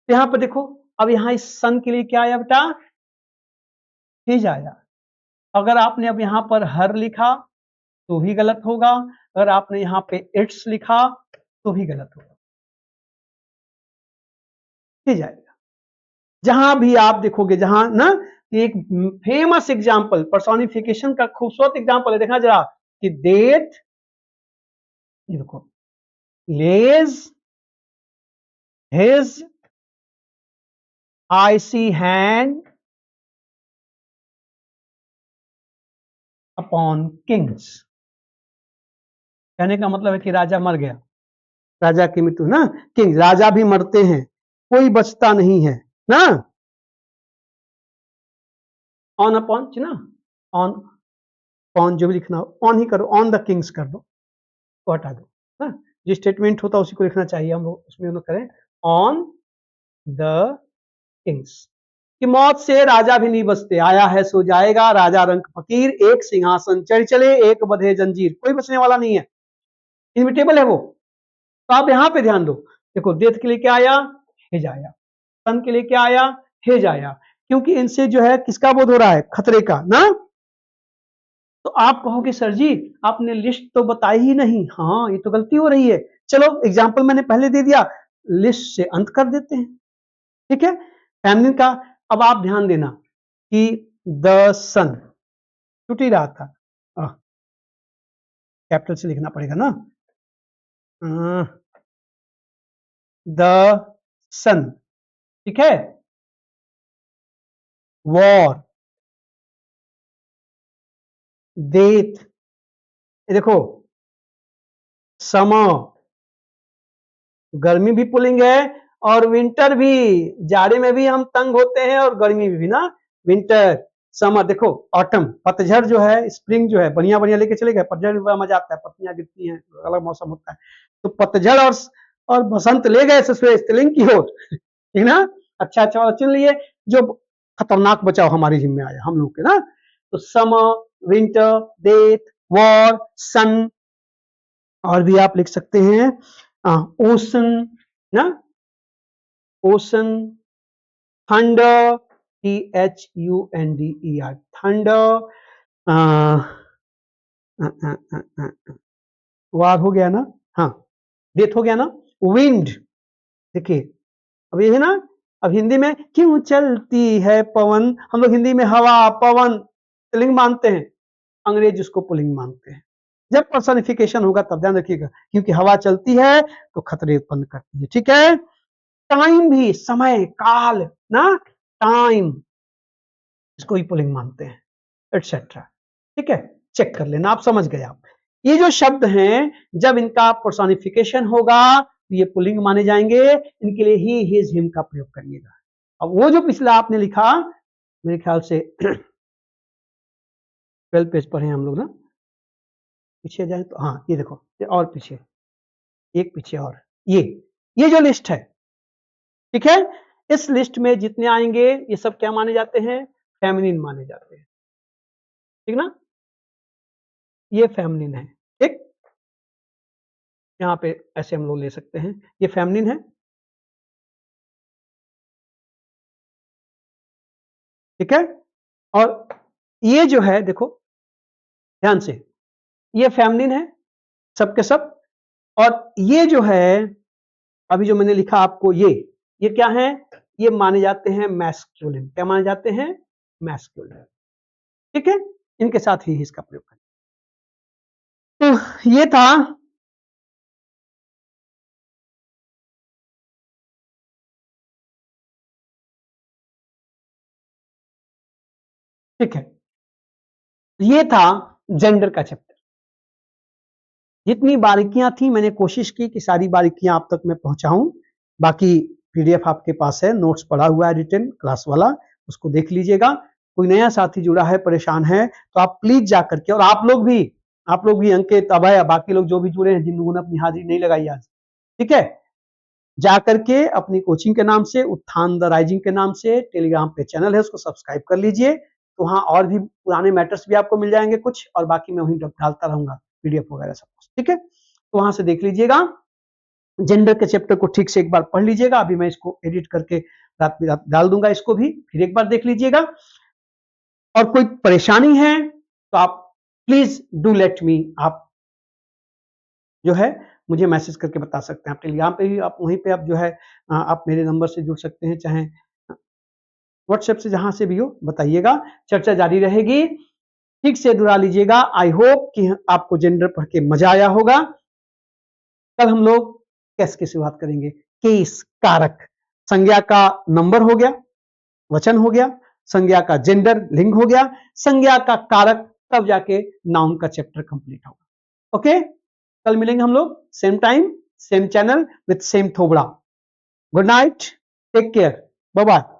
तो यहां पर देखो, अब यहां इस सन के लिए क्या आया बेटा, हिज आया, अगर आपने अब यहां पर हर लिखा तो भी गलत होगा, अगर आपने यहां पे इट्स लिखा तो भी गलत होगा, हिज आएगा। जहां भी आप देखोगे, जहां ना, एक फेमस एग्जांपल पर्सोनिफिकेशन का खूबसूरत एग्जांपल है, देखना जरा, कि देत, ये देखो, lays his icy hand upon kings, कहने का मतलब है कि राजा मर गया, राजा की मृत्यु ना, किंग, राजा भी मरते हैं, कोई बचता नहीं है ना, ऑन अपॉन ना, ऑन ऑन जो भी लिखना हो, ऑन ही करो, ऑन द किंग्स कर दो, तो हटा दो ना, जो स्टेटमेंट होता है उसी को लिखना चाहिए, हम लोग उसमें करें ऑन द किंग्स, कि मौत से राजा भी नहीं बचते, आया है सो जाएगा, राजा रंक फकीर, एक सिंहासन चढ़ चले, एक बंधे जंजीर, कोई बचने वाला नहीं है, इनविटेबल है वो। तो आप यहां पे ध्यान दो, देखो डेथ के लिए क्या आया, हिज आया, सन के लिए क्या आया, हिज आया, क्योंकि इनसे जो है किसका बोध हो रहा है, खतरे का ना। तो आप कहोगे सर जी आपने लिस्ट तो बताई ही नहीं, हाँ ये तो गलती हो रही है, चलो एग्जाम्पल मैंने पहले दे दिया, लिस्ट से अंत कर देते हैं, ठीक है। फैमिली का अब आप ध्यान देना कि द सन छूट ही रहा था, कैपिटल से लिखना पड़ेगा ना, द सन, ठीक है, वॉर, डेथ, देखो समर, गर्मी भी पुलिंग है और विंटर भी, जाड़े में भी हम तंग होते हैं और गर्मी में भी ना, विंटर। समर देखो, ऑटम पतझड़ जो है, स्प्रिंग जो है, बढ़िया बढ़िया लेके चले गए, पतझड़ में बड़ा मजा आता है, पत्तियां गिरती हैं, अलग मौसम होता है। तो पतझड़ और बसंत ले गए स्त्रीलिंग की ओर, ठीक ना। अच्छा अच्छा वाला चुन लिए, जो खतरनाक बचाव हमारी जिम्मे आया हम लोग के ना। तो समर, विंटर, डेथ, वॉर, सन, और भी आप लिख सकते हैं ओशन ना, ओशन, थंडर, THUNDER, थंडर, वार हो गया ना, हाँ, डेथ हो गया ना, विंड, देखिए अब ये है ना, अब हिंदी में क्यों चलती है पवन, हम लोग हिंदी में हवा पवन पुल्लिंग मानते हैं, अंग्रेज उसको पुल्लिंग मानते हैं। जब पर्सनिफिकेशन होगा तब ध्यान रखिएगा, क्योंकि हवा चलती है तो खतरे उत्पन्न करती है, ठीक है। टाइम भी, समय, काल ना, टाइम, इसको ही पुल्लिंग मानते हैं, एटसेट्रा, ठीक है। चेक कर लेना, आप समझ गए आप। ये जो शब्द हैं, जब इनका पर्सोनिफिकेशन होगा तो ये पुल्लिंग माने जाएंगे, इनके लिए ही हिज हिम का प्रयोग करिएगा। अब वो जो पिछला आपने लिखा, मेरे ख्याल से 12 पेज पर हैं हम लोग ना, पीछे जाए तो, हाँ ये देखो, ये और पीछे, एक पीछे और, ये जो लिस्ट है, ठीक है, इस लिस्ट में जितने आएंगे ये सब क्या माने जाते हैं, फेमिनिन माने जाते हैं, ठीक ना, ये फेमिनिन है, ठीक। यहाँ पे ऐसे हम लोग ले सकते हैं, ये फेमिनिन है, ठीक है। और ये जो है देखो ध्यान से, ये फेमिनिन है सबके सब, और ये जो है अभी जो मैंने लिखा आपको, ये क्या है, ये माने जाते हैं मैस्कुलिन, क्या माने जाते हैं, मैस्कुलिन, ठीक है। इनके साथ ही इसका प्रयोग करें। तो ये था ठीक है, ये था जेंडर का चैप्टर। जितनी बारीकियां थी मैंने कोशिश की कि सारी बारीकियां आप तक मैं पहुंचाऊं। बाकी पीडीएफ आपके पास है, नोट्स पड़ा हुआ है रिटन क्लास वाला, उसको देख लीजिएगा। कोई नया साथी जुड़ा है, परेशान है, तो आप प्लीज जा करके, और आप लोग भी अंकित, अभय, बाकी लोग जो भी जुड़े हैं, जिन लोगों ने अपनी हाजिरी नहीं लगाई आज, ठीक है, जाकर के अपनी कोचिंग के नाम से, उत्थान द राइजिंग के नाम से टेलीग्राम पे चैनल है, उसको सब्सक्राइब कर लीजिए। तो वहां और भी पुराने मैटर्स भी आपको मिल जाएंगे कुछ, और बाकी मैं वहीं डालता रहूंगा पीडीएफ वगैरह सब कुछ, ठीक है। तो वहां से देख लीजिएगा, जेंडर के चैप्टर को ठीक से एक बार पढ़ लीजिएगा। अभी मैं इसको एडिट करके रात डाल दूंगा, इसको भी फिर एक बार देख लीजिएगा। और कोई परेशानी है तो आप प्लीज डू लेट मी, आप जो है मुझे मैसेज करके बता सकते हैं। आप टेलीग्राम पे भी, आप वहीं पे आप जो है आप मेरे नंबर से जुड़ सकते हैं, चाहे व्हाट्सएप से, जहां से भी हो बताइएगा, चर्चा जारी रहेगी। ठीक से दोहरा लीजिएगा। आई होप कि आपको जेंडर पढ़ के मजा आया होगा। कल हम लोग कैस की शुरुआत करेंगे, केस, कारक, संज्ञा का नंबर हो गया, वचन हो गया, संज्ञा का जेंडर, लिंग हो गया, संज्ञा का कारक, तब जाके नाउन का चैप्टर कंप्लीट होगा। ओके, कल मिलेंगे हम लोग, same time, same channel, with same थोबड़ा। Good night, take care, bye bye.